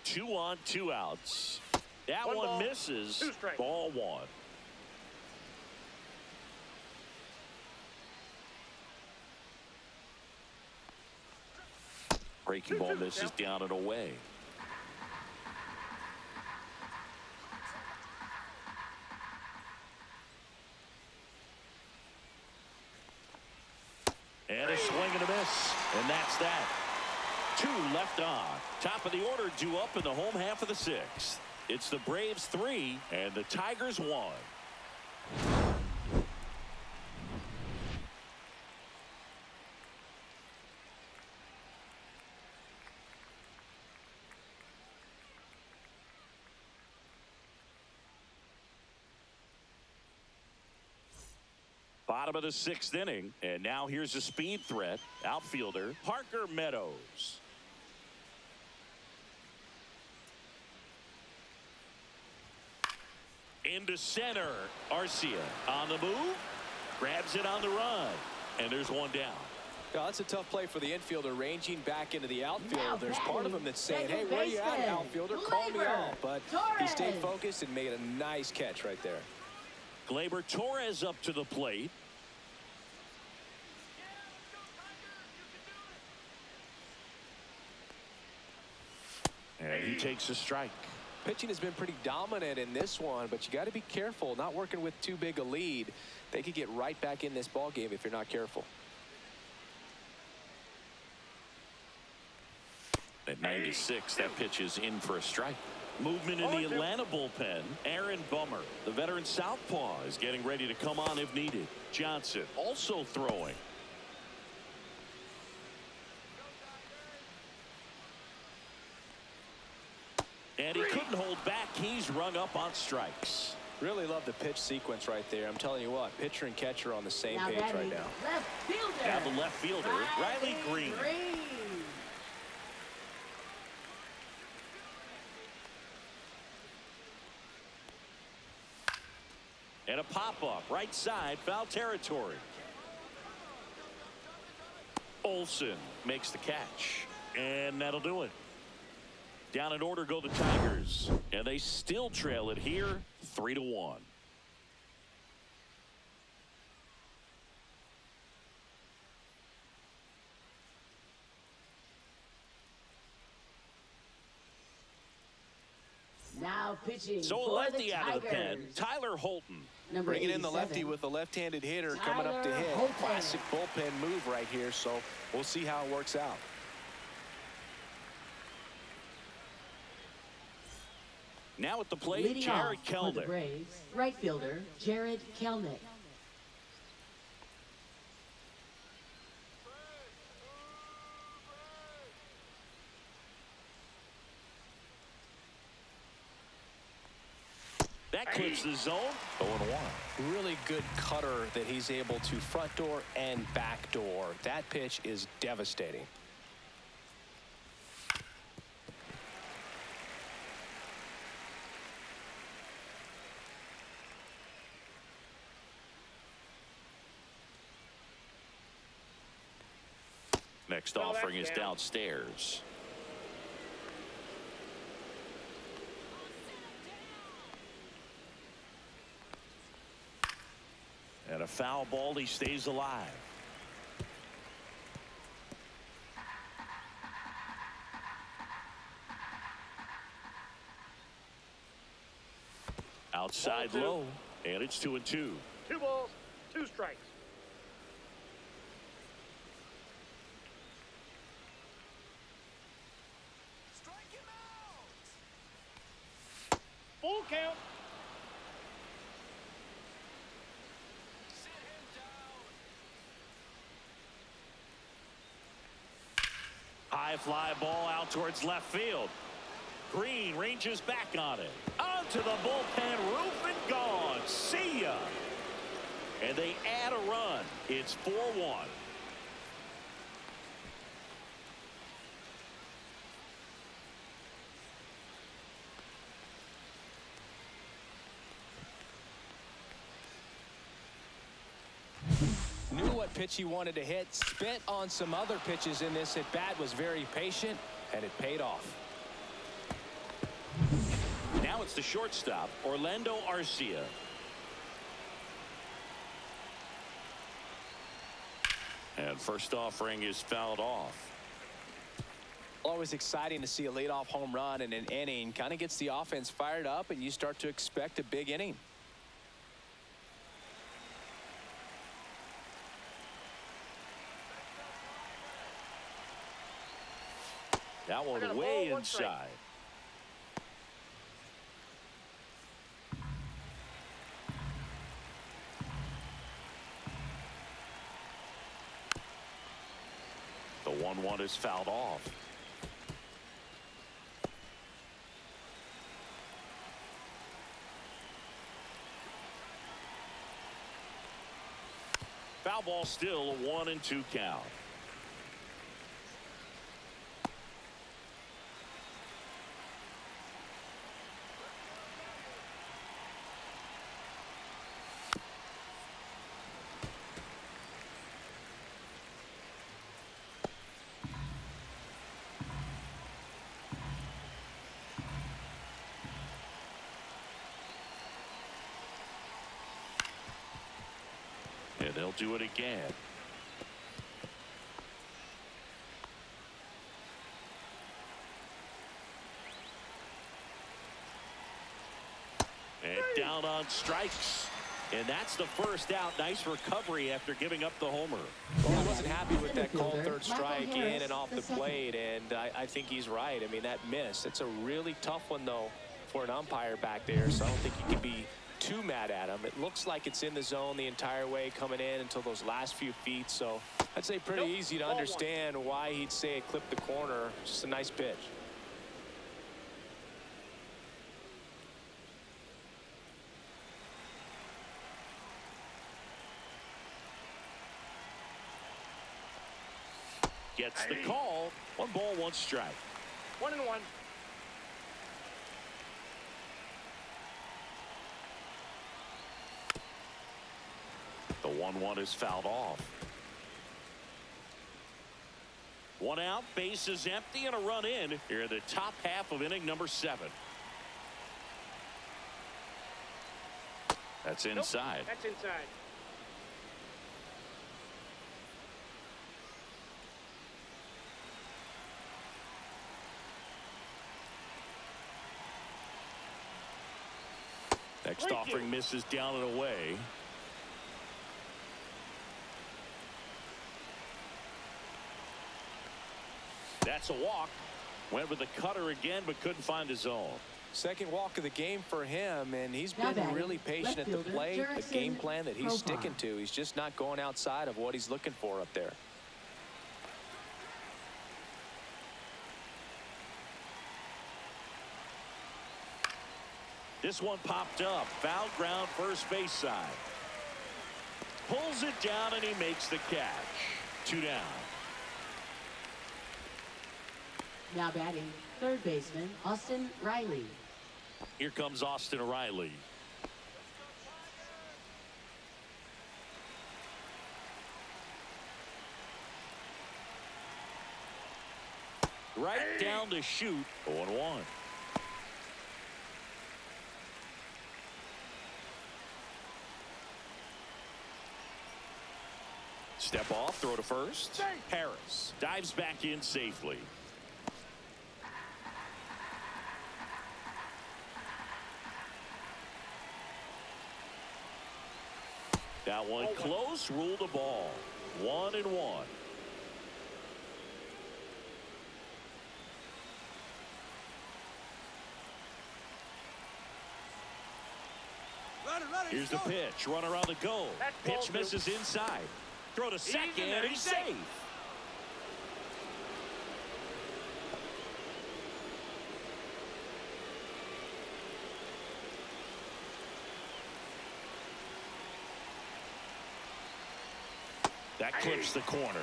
2 on, 2 outs. That
One
one
ball,
misses.
2 strikes.
Ball 1. Breaking ball misses down and away. And a swing and a miss. And that's that. 2 left on. Top of the order due up in the home half of the 6th. It's the Braves 3 and the Tigers 1. Bottom of the 6th inning, and now here's a speed threat. Outfielder Parker Meadows. Into center. Arcia on the move. Grabs it on the run. And there's one down.
Yeah, that's a tough play for the infielder, ranging back into the outfield.
Now
There's part of him that's saying, hey,
second
where you at,
baseman,
outfielder? Call me
Gleyber
out. But he stayed
Torres.
focused and made a nice catch right there.
Gleyber Torres up to the plate. And he takes a strike.
Pitching has been pretty dominant in this one, but you got to be careful. Not working with too big a lead. They could get right back in this ball game if you're not careful.
At 96, that pitch is in for a strike. Movement in the Atlanta bullpen. Aaron Bummer, the veteran southpaw, is getting ready to come on if needed. Johnson also throwing. And he couldn't hold back. He's rung up on strikes.
Really love the pitch sequence right there. I'm telling you what, pitcher and catcher are on the same
Now
page right
batting
now.
left fielder.
Now the left fielder, Riley Green. And a pop-up, right side, foul territory. Olsen makes the catch. And that'll do it. Down in order go the Tigers. And they still trail it here, 3-1.
Now pitching
So a
for
lefty
the
out of the pen,
Tigers.
Tyler Holton.
Number
Bringing in the
87.
lefty with the left-handed hitter coming up to
Tyler
hit.
Holton.
Classic bullpen move right here, so we'll see how it works out.
Now at the plate,
Leading
Jared
off for the
Kelnick.
Braves, right fielder Jared Kelnick.
That clips the zone. 0-1.
Really good cutter that he's able to front door and back door. That pitch is devastating.
Next
Well,
offering is
that's down.
downstairs. And a foul ball, he stays alive. Outside
Ball two.
low, and it's 2-2.
2 balls, 2 strikes. Full count.
High fly ball out towards left field. Green ranges back on it. Onto the bullpen roof and gone. See ya. And they add a run. It's 4-1.
Knew what pitch he wanted to hit. Spit on some other pitches in this at bat. Was very patient, and it paid off.
Now it's the shortstop, Orlando Arcia. And first offering is fouled off.
Always exciting to see a leadoff home run in an inning. Kind of gets the offense fired up, and you start to expect a big inning.
That one
got a
way
ball, 1 strike.
inside. The 1-1 is fouled off. Foul ball, still a 1-2 count. And they'll do it again. And down on strikes. And that's the first out. Nice recovery after giving up the homer.
Well, he wasn't happy with that called third
Michael
strike in
Harris,
and off
the
the
second.
plate, and I think he's right. I mean, that miss, it's a really tough one, though, for an umpire back there, so I don't think you can be too mad at him. It looks like it's in the zone the entire way coming in until those last few feet, so I'd say pretty
Nope,
easy to
ball 1.
understand why he'd say it clipped the corner. Just a nice pitch.
Gets the call. 1 ball, 1 strike.
1-1.
The 1-1 is fouled off. 1 out, base is empty, and a run in here in the top half of inning number 7. That's
Nope,
inside.
that's inside.
Next
Thank
offering
you.
misses down and away. That's a walk. Went with the cutter again, but couldn't find his own.
Second walk of the game for him, and he's
Now
been
batting,
really patient
left
at the
fielder,
plate. The
Jurickson
game plan that he's
Profar.
sticking to. He's just not going outside of what he's looking for up there.
This one popped up. Foul ground, first base side. Pulls it down, and he makes the catch. 2 down.
Now batting, third baseman, Austin Riley.
Here comes Austin Riley. Right down to shoot. 0-1. Step off, throw to first. Harris dives back in safely. That one close, ruled a ball. 1-1. Here's the pitch. Runner on the go. Pitch misses inside. Throw to second, and he's safe. That clips the corner.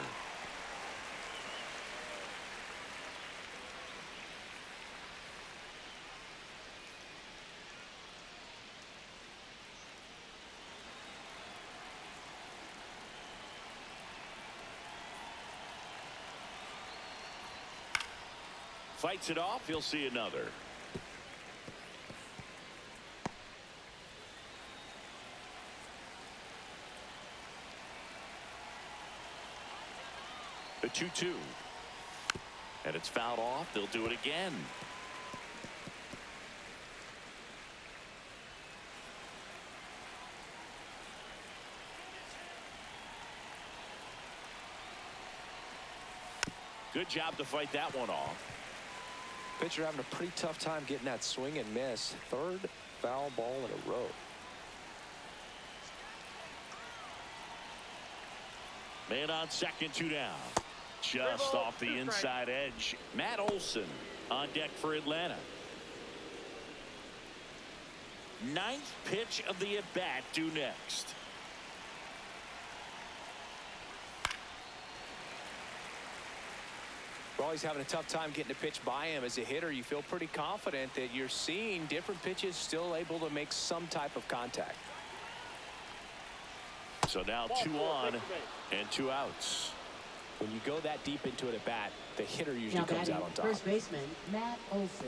Fights it off. He'll see another. The 2-2. And it's fouled off. They'll do it again. Good job to fight that one off.
Pitcher having a pretty tough time getting that swing and miss. Third foul ball in a row.
Man on second, 2 down. Just off the inside edge. Matt Olson on deck for Atlanta. 9th pitch of the at-bat due next.
We're always having a tough time getting a pitch by him. As a hitter, you feel pretty confident that you're seeing different pitches still able to make some type of contact.
So now 2 on and 2 outs.
When you go that deep into it at bat, the hitter usually
Now
comes
batting,
out on top.
first baseman, Matt Olson.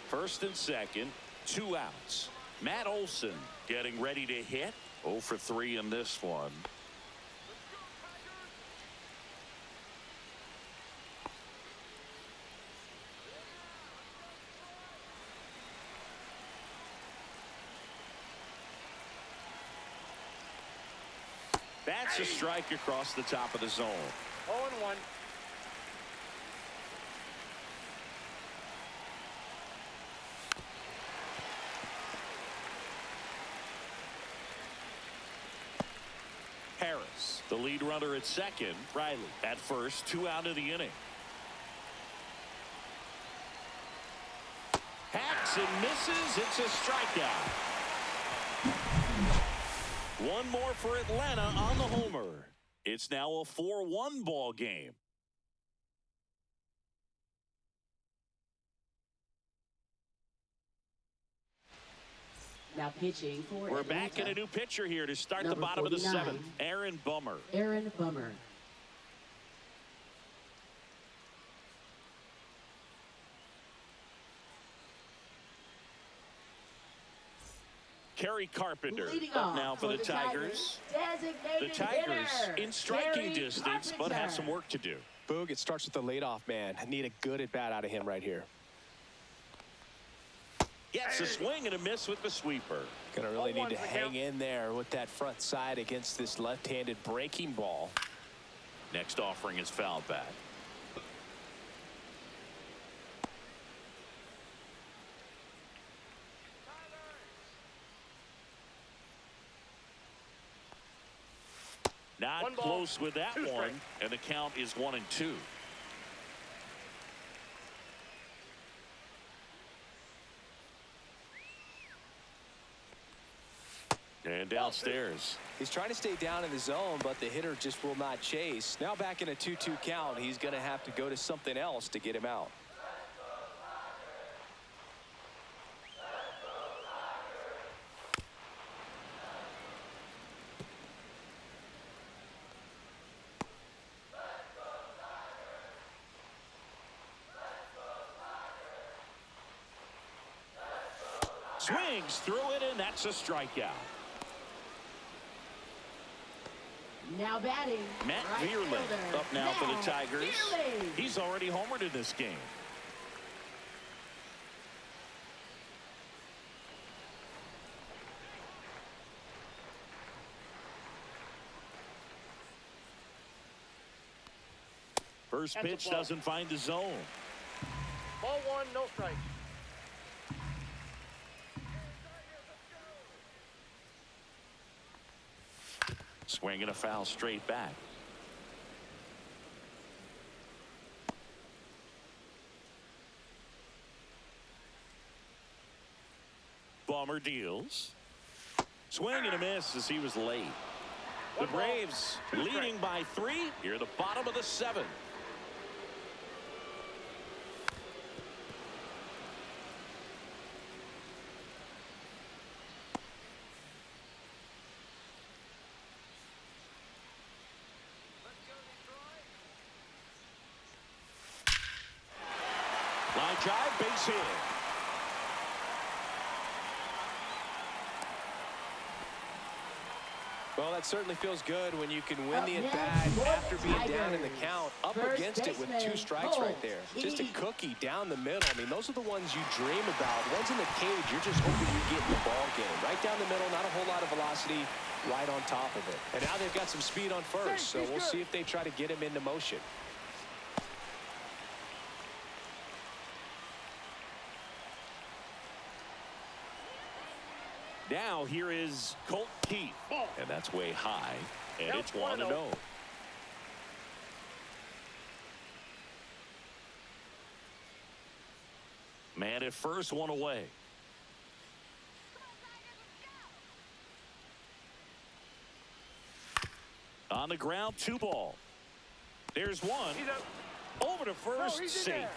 First and second, 2 outs. Matt Olson getting ready to hit. 0 for 3 in this one. That's a strike across the top of the zone.
0-1.
Harris, the lead runner at second. Riley at first, 2 out of the inning. Hacks and misses. It's a strikeout. One more for Atlanta on the homer. It's now a 4-1 ball game.
Now pitching for
We're
Atlanta.
back in a new pitcher here to start the
Number
bottom of the
49.
7th. Aaron Bummer.
Aaron Bummer.
Kerry Carpenter
Leading
up
off
now for the Tigers.
Designated
The Tigers
hitter,
in striking
Kerry
distance, but have some
Carpenter.
work to do.
Boog, it starts with the leadoff man. Need a good at bat out of him right here.
Gets a swing and a miss with the sweeper.
Gonna really need to
0-1 for
hang
count.
in there with that front side against this left-handed breaking ball.
Next offering is fouled back. Not
One ball,
close with that
two
one,
strikes.
and the count is 1-2. And downstairs.
He's trying to stay down in the zone, but the hitter just will not chase. Now back in a 2-2 count, he's going to have to go to something else to get him out.
Swings through it, and that's a strikeout.
Now batting.
Matt
right
Vierling
fielder,
up now for the
Matt
Tigers.
Vierling.
He's already homered in this game. First
That's a
pitch
ball.
doesn't find the zone.
Ball one, no strikes.
Swinging a foul straight back. Bummer deals. Swing and a miss as he was late. The
One ball,
Braves
two
leading by 3 here at the bottom of the 7th. Line drive, base hit.
Well, that certainly feels good when you can win
Up
the
next,
at-bat
for the
after being down in the
Tigers.
count, up
First
against it with 2
baseman,
strikes right there. Just a
Heat.
cookie down the middle. I mean, those are the ones you dream about. Ones in the cage, you're just hoping you get in the ball game. Right down the middle, not a whole lot of velocity, right on top of it. And now they've got some speed on first, so we'll see if they try to get him into motion.
Now here is Colt Keith.
Ball.
And that's way high. And
Count
it's 1-0. Man at first, one away. On the ground, 2 ball. There's one.
He's out.
Over to first,
he's in
safe.
there.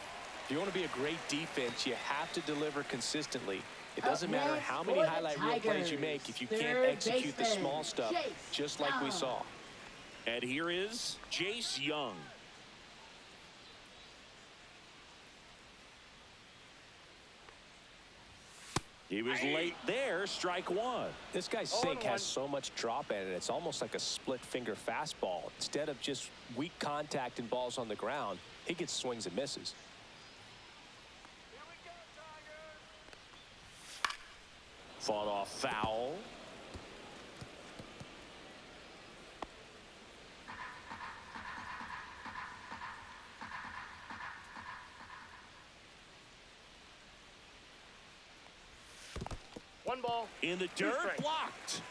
If you want to be a great defense, you have to deliver consistently. It
Up
doesn't matter
next
how
for
many
the
highlight reel plays you
Tigers,
make if you can't
third
execute the
baseman,
small stuff,
Chase
just like we
Young.
saw.
And here is Jace Young. He was late there, strike 1.
This guy's
0-1.
sink has so much drop in it. It's almost like a split finger fastball. Instead of just weak contact and balls on the ground, he gets swings and misses.
Fought off foul.
One ball.
In the
Two
dirt,
strikes.
blocked.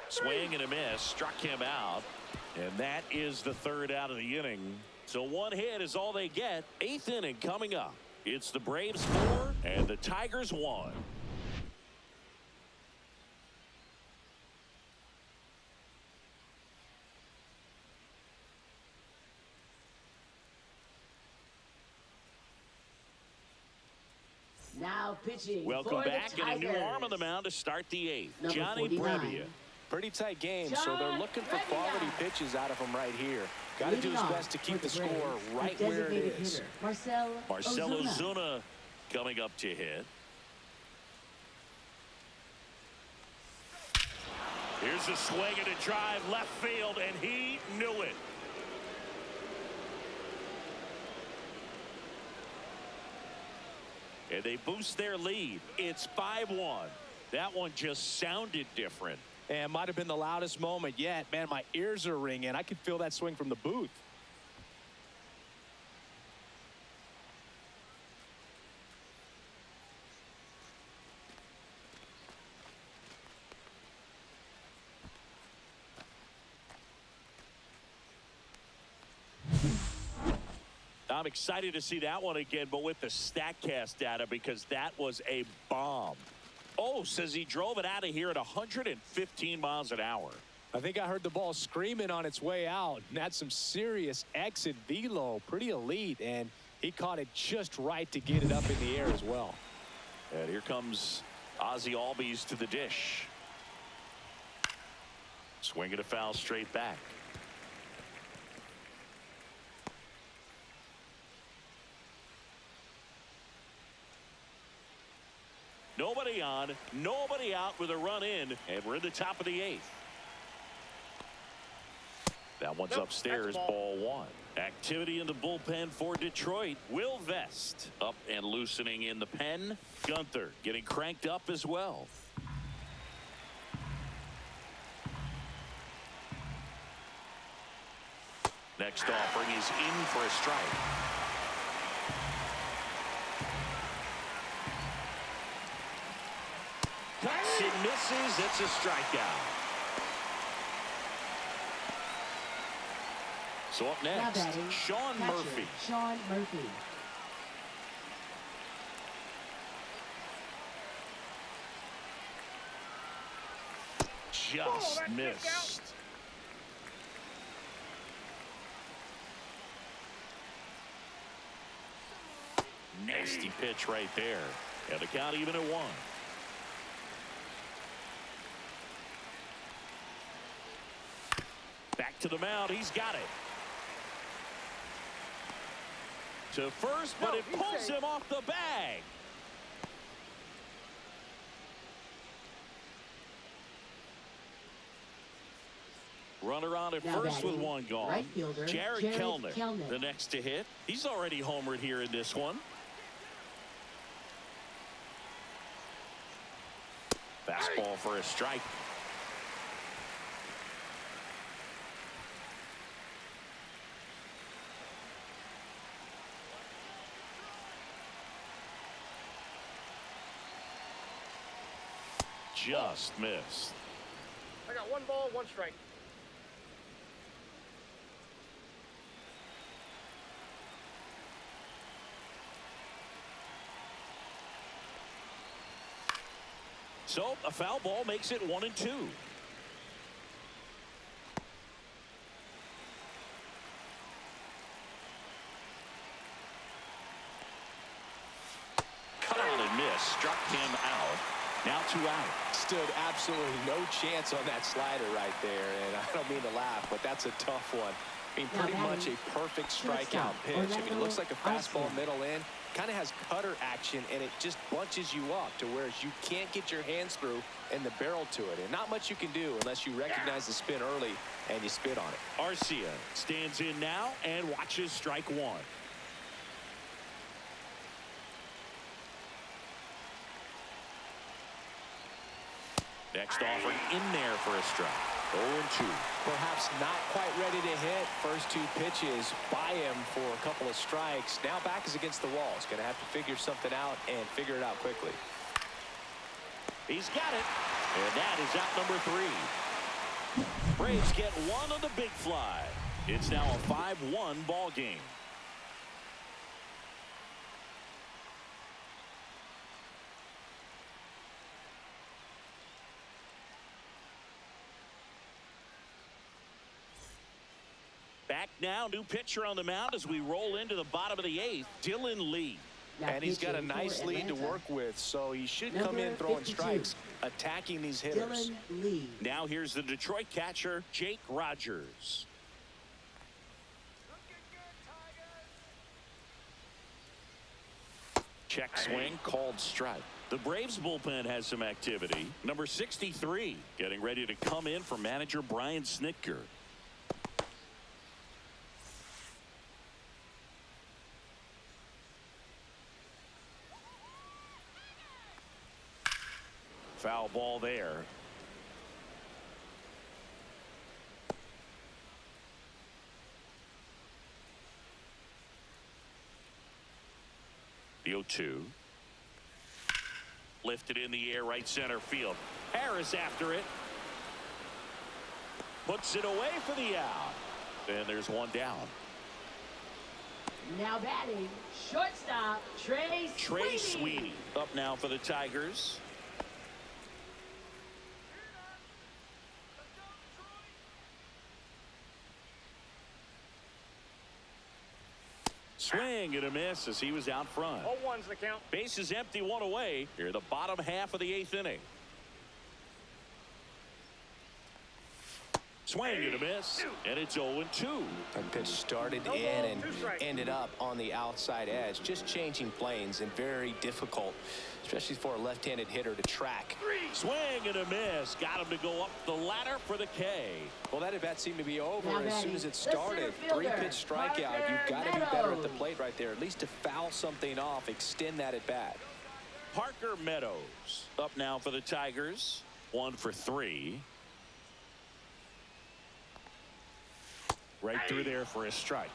Swing and a miss, struck him out. And that is the 3rd out of the inning. So 1 hit is all they get. 8th inning coming up. It's the Braves 4 and the Tigers 1.
Now pitching
Welcome
for
back,
the
and a new
Tigers.
arm on the mound to start the 8th.
Number
Johnny
49.
Brevia.
Pretty tight game, so they're
John
looking for
Brevia.
quality pitches out of him right here. Got to do
Leading
his
off
best to keep
for
the score
Braves,
right
the
where it
designated
is.
hitter, Marcell
Ozuna coming up to hit. Here's a swing and a drive left field, and he knew it. And they boost their lead. It's 5-1. That one just sounded different.
And might have been the loudest moment yet. Man, my ears are ringing. I could feel that swing from the booth.
I'm excited to see that one again, but with the StatCast data, because that was a bomb. Oh, says he drove it out of here at 115 miles an hour.
I think I heard the ball screaming on its way out. And that's some serious exit velo. Pretty elite. And he caught it just right to get it up in the air as well.
And here comes Ozzie Albies to the dish. Swinging a foul straight back. Nobody on, nobody out with a run in, and we're in the top of the 8th. That one's upstairs, ball 1. Activity in the bullpen for Detroit. Will Vest up and loosening in the pen. Gunther getting cranked up as well. Next offering is in for a strike. Cuts and misses. It's a strikeout. So up
Now
next,
batting,
Sean
catcher,
Murphy.
Sean Murphy.
Just missed. Nasty pitch right there. And the count even at 1. Back to the mound. He's got it. To first, but it pulls him off the bag. Runner on at
Now
first with
batting,
1 gone.
right fielder,
Jared
Jared
Kelnick,
Kelnick.
the next to hit. He's already homered here in this one. Fastball for a strike. Just missed.
I got 1 ball, 1 strike.
So a foul ball makes it 1-2. Cut out and miss. Struck him out. Now 2 out.
Stood absolutely no chance on that slider right there. And I don't mean to laugh, but that's a tough one. I mean, pretty much a perfect strikeout pitch. I mean, it looks like a fastball middle in. Kind of has cutter action, and it just bunches you up to where you can't get your hands through and the barrel to it. And not much you can do unless you recognize the spin early and you spit on it.
Arcia stands in now and watches strike 1. Next offering in there for a strike. 0-2.
Perhaps not quite ready to hit. First 2 pitches by him for a couple of strikes. Now back is against the wall. He's going to have to figure something out and figure it out quickly.
He's got it. And that is out number 3. Braves get 1 on the big fly. It's now a 5-1 ball game. Back now, new pitcher on the mound as we roll into the bottom of the 8th, Dylan Lee.
Now
And he's got a
pitching for
nice lead to
Atlanta,
work with, so he should
number
come in throwing
52.
strikes, attacking these hitters.
Dylan Lee.
Now here's the Detroit catcher, Jake Rogers. Check swing, called strike. The Braves bullpen has some activity. Number 63 getting ready to come in for manager Brian Snitker. Foul ball there. The 0-2. Lifted in the air, right center field. Harris after it. Puts it away for the out. And there's 1 down.
Now batting, shortstop, Trey
Sweeney up now for the Tigers. Swing and a miss as he was out front.
0-1's the count.
Bases empty, one away. Here, the bottom half of the 8th inning. Swing and a miss, and it's 0-2.
That pitch started
No
in
ball,
and
2 strikes.
ended up on the outside edge. Just changing planes and very difficult, especially for a left-handed hitter to track.
Swing and a miss. Got him to go up the ladder for the K.
Well, that at bat seemed to be over
Now
as soon
batting,
as it
the center
started.
fielder,
3-pitch strikeout.
Parker
You've got to be better at the
Meadows.
plate right there, at least to foul something off, extend that at bat.
Parker Meadows up now for the Tigers. 1 for 3. Right through there for a strike.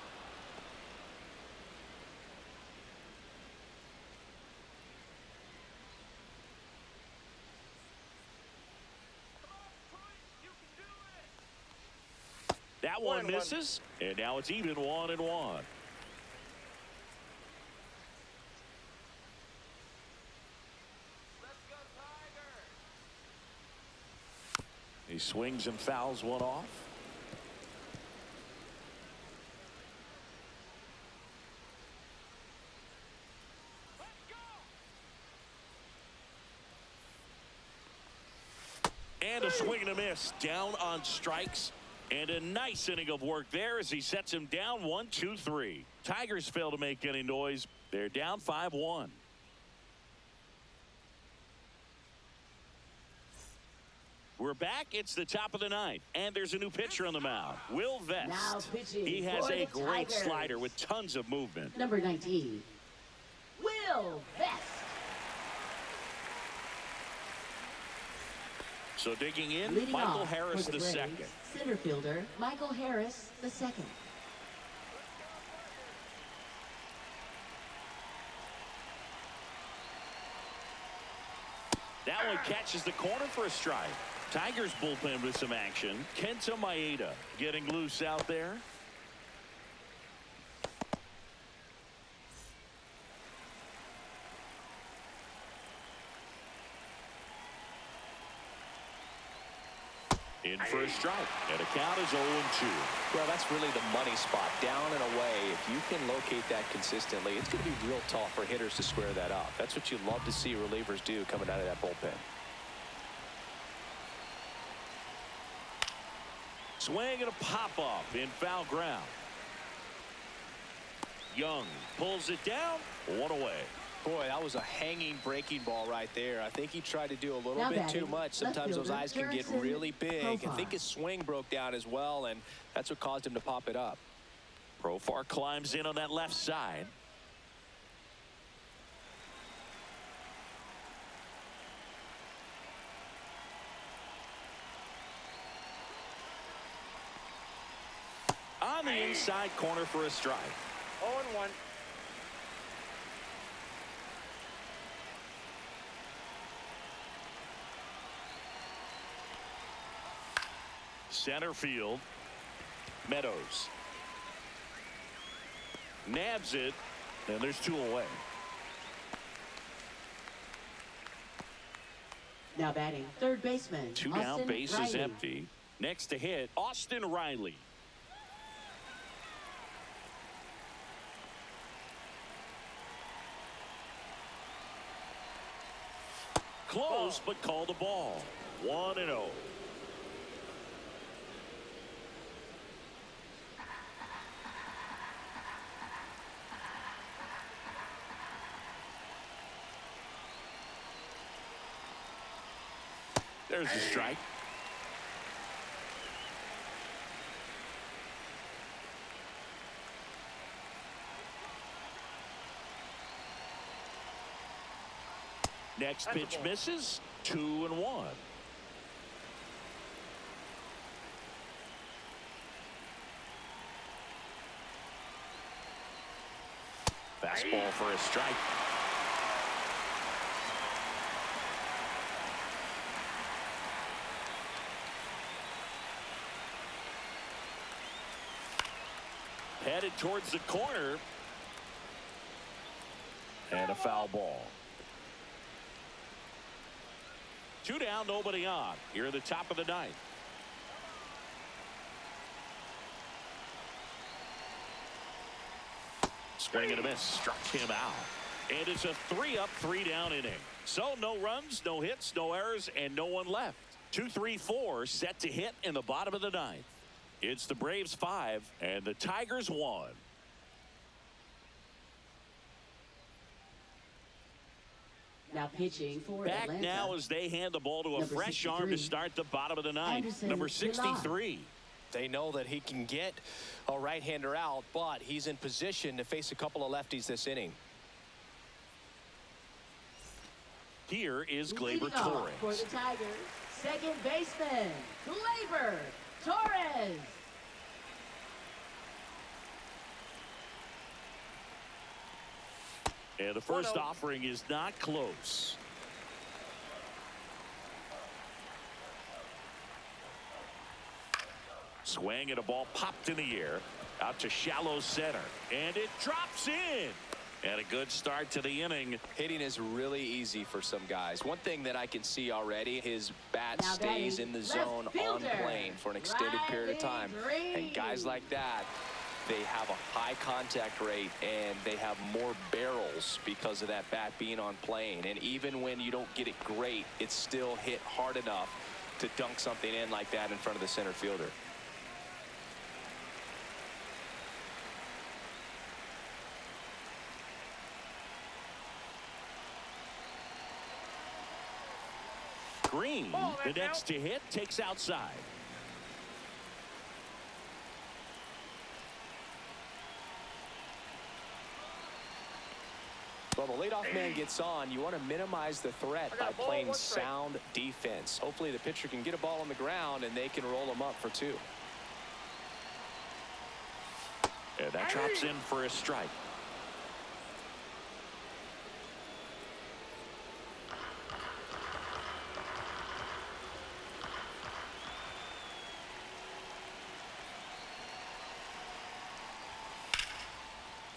That one misses, and now it's even 1-1. He swings and fouls one off. And a swing and a miss. Down on strikes. And a nice inning of work there as he sets him down 1-2-3. Tigers fail to make any noise. They're down 5-1. We're back. It's the top of the 9th. And there's a new pitcher on the mound. Will
Now
Vest.
pitching
He has
for
a
the
great
Tigers.
slider with tons of movement.
Number 19, Will Vest.
So digging in,
Leading
Michael
off
Harris
for the
the
Braves,
second.
center fielder, Michael Harris the second.
That one catches the corner for a strike. Tigers bullpen with some action. Kenta Maeda getting loose out there. In for a strike. And the count is 0-2.
Well, that's really the money spot, down and away. If you can locate that consistently, it's going to be real tough for hitters to square that up. That's what you love to see relievers do coming out of that bullpen.
Swing and a pop-up in foul ground. Young pulls it down. 1 away.
Boy, that was a hanging breaking ball right there. I think he tried to do a little
Now
bit
batting,
too much.
left
Sometimes those
fielder,
eyes can get
Harrison
really big. I
Profar.
think his swing broke down as well, and that's what caused him to pop it up.
Profar climbs in on that left side. On the inside corner for a strike.
0-1.
Center field. Meadows nabs it, and there's 2 away.
Now batting, third baseman,
2 down,
Austin
base is
Riley.
empty. Next to hit, Austin Riley. Close, but called a ball. 1-0. There's the strike. Next pitch misses. 2-1. Fastball for a strike. Headed towards the corner. And a foul ball. 2 down, nobody on. Here at the top of the ninth. Swing and a miss. Struck him out. And it's a 3-up, 3-down inning. So no runs, no hits, no errors, and no one left. 2-3-4 set to hit in the bottom of the ninth. It's the Braves 5 and the Tigers 1.
Now pitching for
Back
Atlanta.
now as they hand the ball to a
Number
fresh arm to
63.
start the bottom of the ninth.
Anderson
Number
Villar.
63.
They know that he can get a right-hander out, but he's in position to face a couple of lefties this inning.
Here is Gleyber
Leading off
Torres.
for the Tigers, second baseman, Gleyber Torres.
And the first
1-0.
offering is not close. Swing and a ball popped in the air out to shallow center, and it drops in. And a good start to the inning.
Hitting is really easy for some guys. One thing that I can see already, his bat
Now
stays
batting,
in the
left
zone on
fielder,
plane for an extended period of time.
Riley
And guys like that, they have a high contact rate and they have more barrels because of that bat being on plane. And even when you don't get it great, it's still hit hard enough to dunk something in like that in front of the center fielder.
Green,
Ball,
the
that's
next
out.
to hit, takes outside.
Well, the leadoff man gets on. You want to minimize the threat
I
by
got a ball,
playing
one strike.
sound defense. Hopefully the pitcher can get a ball on the ground and they can roll him up for 2.
And that drops in for a strike.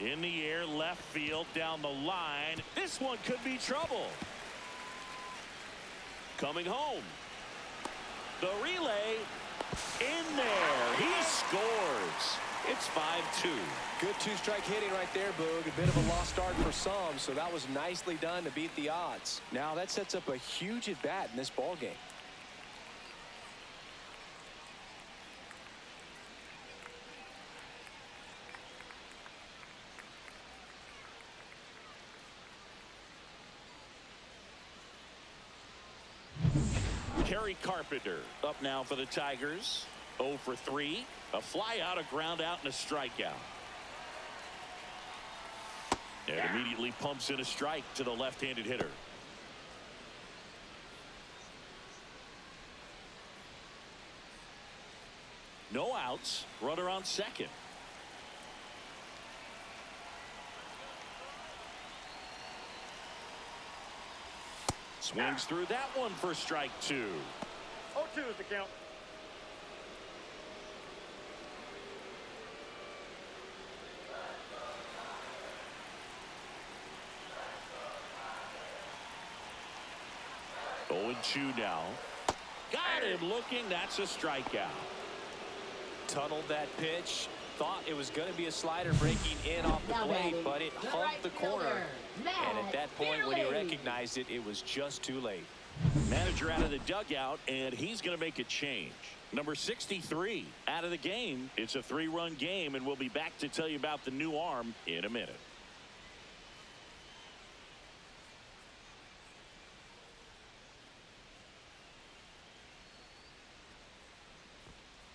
In the air, left field, down the line. This one could be trouble. Coming home. The relay in there. He scores. It's 5-2.
Good 2-strike hitting right there, Boog. A bit of a lost start for some, so that was nicely done to beat the odds. Now that sets up a huge at-bat in this ball game.
Kerry Carpenter up now for the Tigers. 0 for 3. A fly out, a ground out, and a strikeout. And immediately pumps in a strike to the left-handed hitter. No outs. Runner on second. Swings through that one for strike 2.
0-2 is the count.
Oh, 0-2 now. Got him looking. That's a strikeout.
Tunneled that pitch. Thought it was going to be a slider breaking in off the
Now
plate,
batting,
but it
the
hugged
right
the corner.
fielder,
And at
Matt
that point, when he
Beerley.
recognized it, it was just too late.
Manager out of the dugout, and he's going to make a change. Number 63 out of the game. It's a 3-run game, and we'll be back to tell you about the new arm in a minute.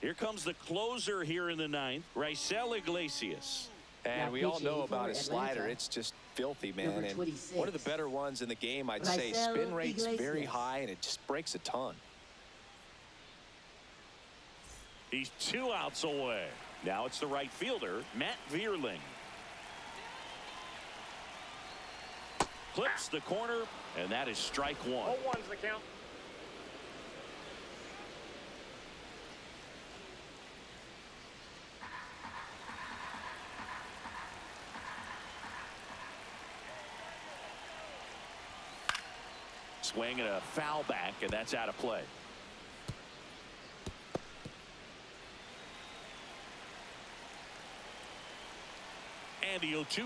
Here comes the closer here in the ninth, Raisel Iglesias.
And
Now
we all know
pitching
about
for
his slider.
Atlanta.
It's just filthy, man.
Number
And
26.
one of the better ones in the game, I'd say.
Raisel
Spin rate's very
Iglesias.
high, and it just breaks a ton.
He's 2 outs away. Now it's the right fielder, Matt Vierling. Clips the corner, and that is strike 1.
0-1 is the count.
Swing and a foul back, and that's out of play. And the 0-2.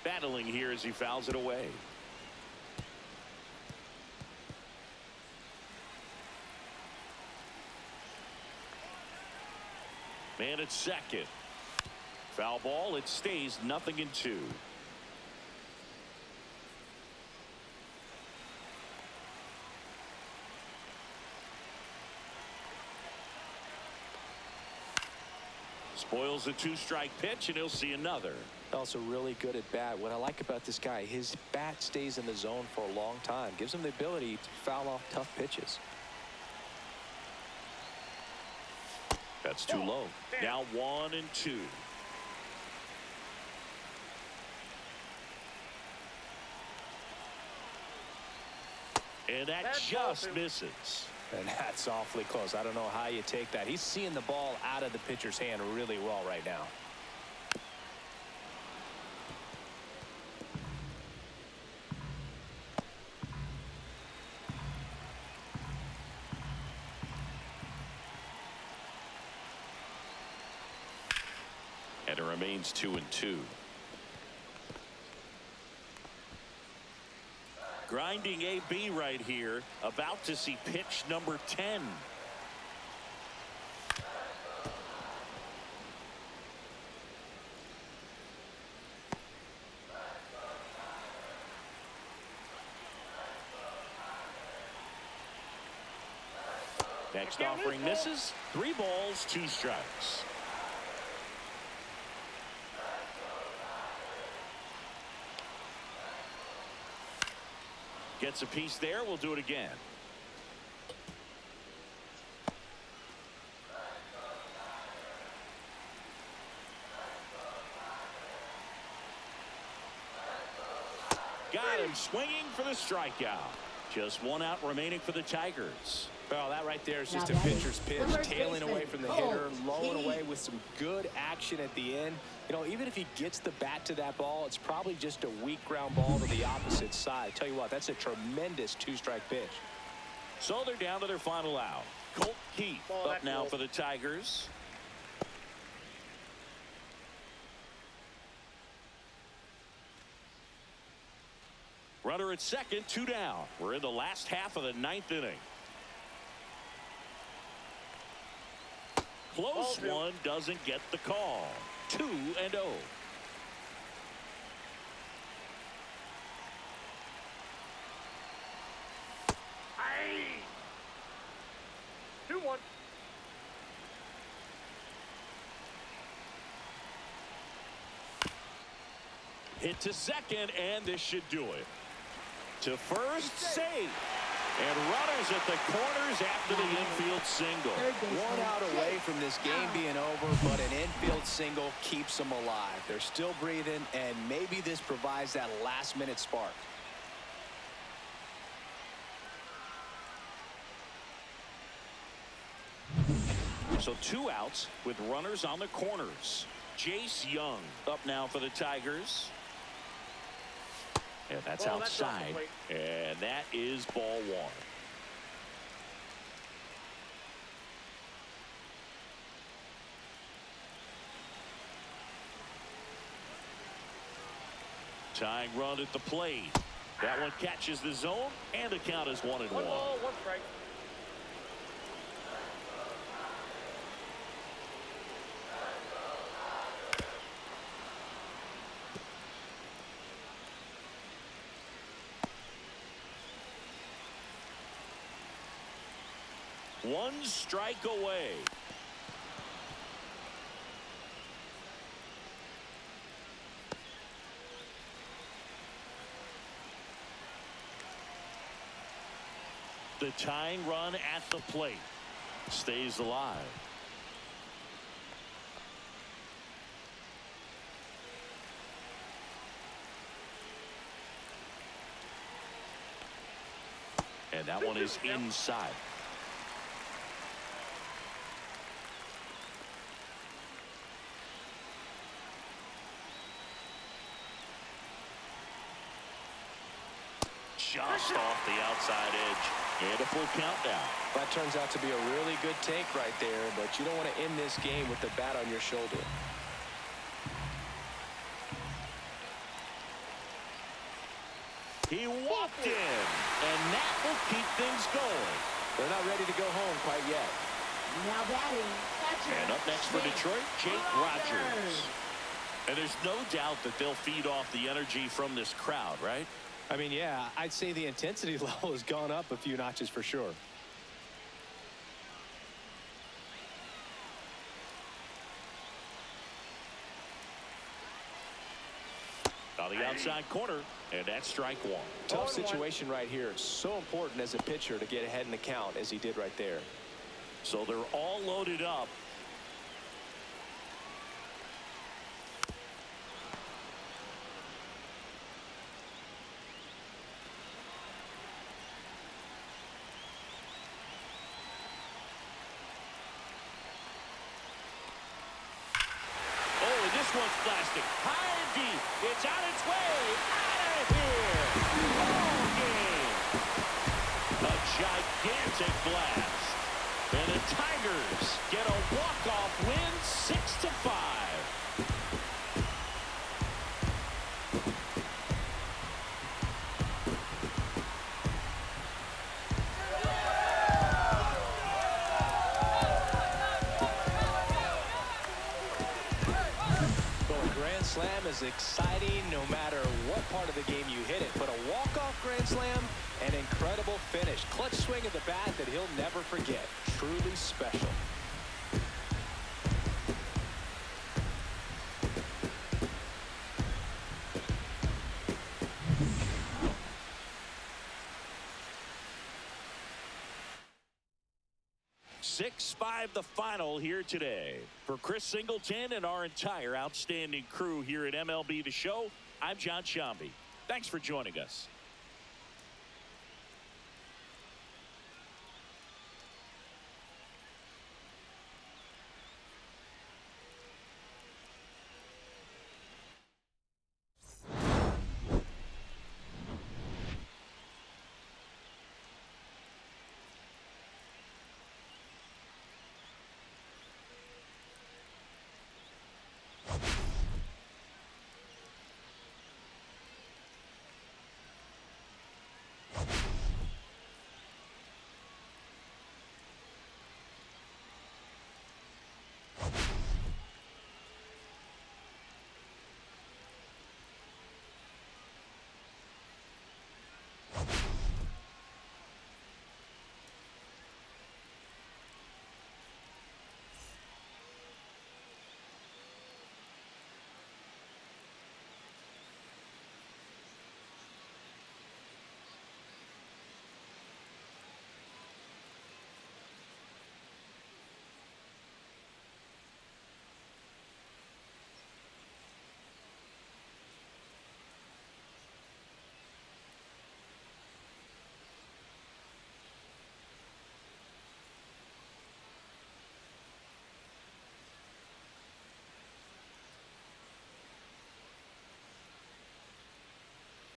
Battling here as he fouls it away. Man at second. Foul ball. It stays 0-2. Spoils a 2-strike pitch, and he'll see another.
Also really good at bat. What I like about this guy, his bat stays in the zone for a long time. Gives him the ability to foul off tough pitches.
That's too low. Now 1-2. And that just misses.
And that's awfully close. I don't know how you take that. He's seeing the ball out of the pitcher's hand really well right now.
And it remains 2-2. Grinding AB right here, about to see pitch number 10. Next offering misses. 3 balls, 2 strikes. Gets a piece there. We'll do it again. Got him swinging for the strikeout. Just 1 out remaining for the Tigers.
Well, that right there is just a pitcher's pitch, tailing away from the hitter, lowing away with some good action at the end. You know, even if he gets the bat to that ball, it's probably just a weak ground ball to the opposite side. Tell you what, that's a tremendous 2-strike pitch.
So they're down to their final out. Colt Keith up now for the Tigers. Runner at second, 2 down. We're in the last half of the 9th inning. Close one, doesn't get the call. 2-0.
Aye. 2-1.
Hit to second, and this should do it. To first, safe. And runners at the corners after the infield single.
1 out away from this game being over, but an infield single keeps them alive. They're still breathing, and maybe this provides that last-minute spark.
So 2 outs with runners on the corners. Jace Young up now for the Tigers. And that's outside. And that is ball 1. Tying run at the plate. That one catches the zone, and the count is 1-1.
1 ball, 1 strike.
One strike away. The tying run at the plate stays alive. And that one is inside. just off the outside edge. And a full count now.
That turns out to be a really good take right there, but you don't want to end this game with the bat on your shoulder.
He walked in, and that will keep things going.
They're not ready to go home quite yet.
Now batting, catcher.
And up next for Detroit, Jake Rogers. And there's no doubt that they'll feed off the energy from this crowd, right?
I mean, yeah, I'd say the intensity level has gone up a few notches for sure.
On the outside corner, and that's strike one.
Tough situation right here. So important as a pitcher to get ahead in the count as he did right there.
So they're all loaded up. Oh, this one's blasting. High and deep. It's on its way. Out of here. Ball game. A gigantic blast. And the Tigers get a walk-off win, 6-5.
Slam is exciting no matter what part of the game you hit it, but a walk-off grand slam, an incredible finish. Clutch swing of the bat that he'll never forget. Truly special.
The final here today. For Chris Singleton and our entire outstanding crew here at MLB The Show, I'm John Shambi. Thanks for joining us.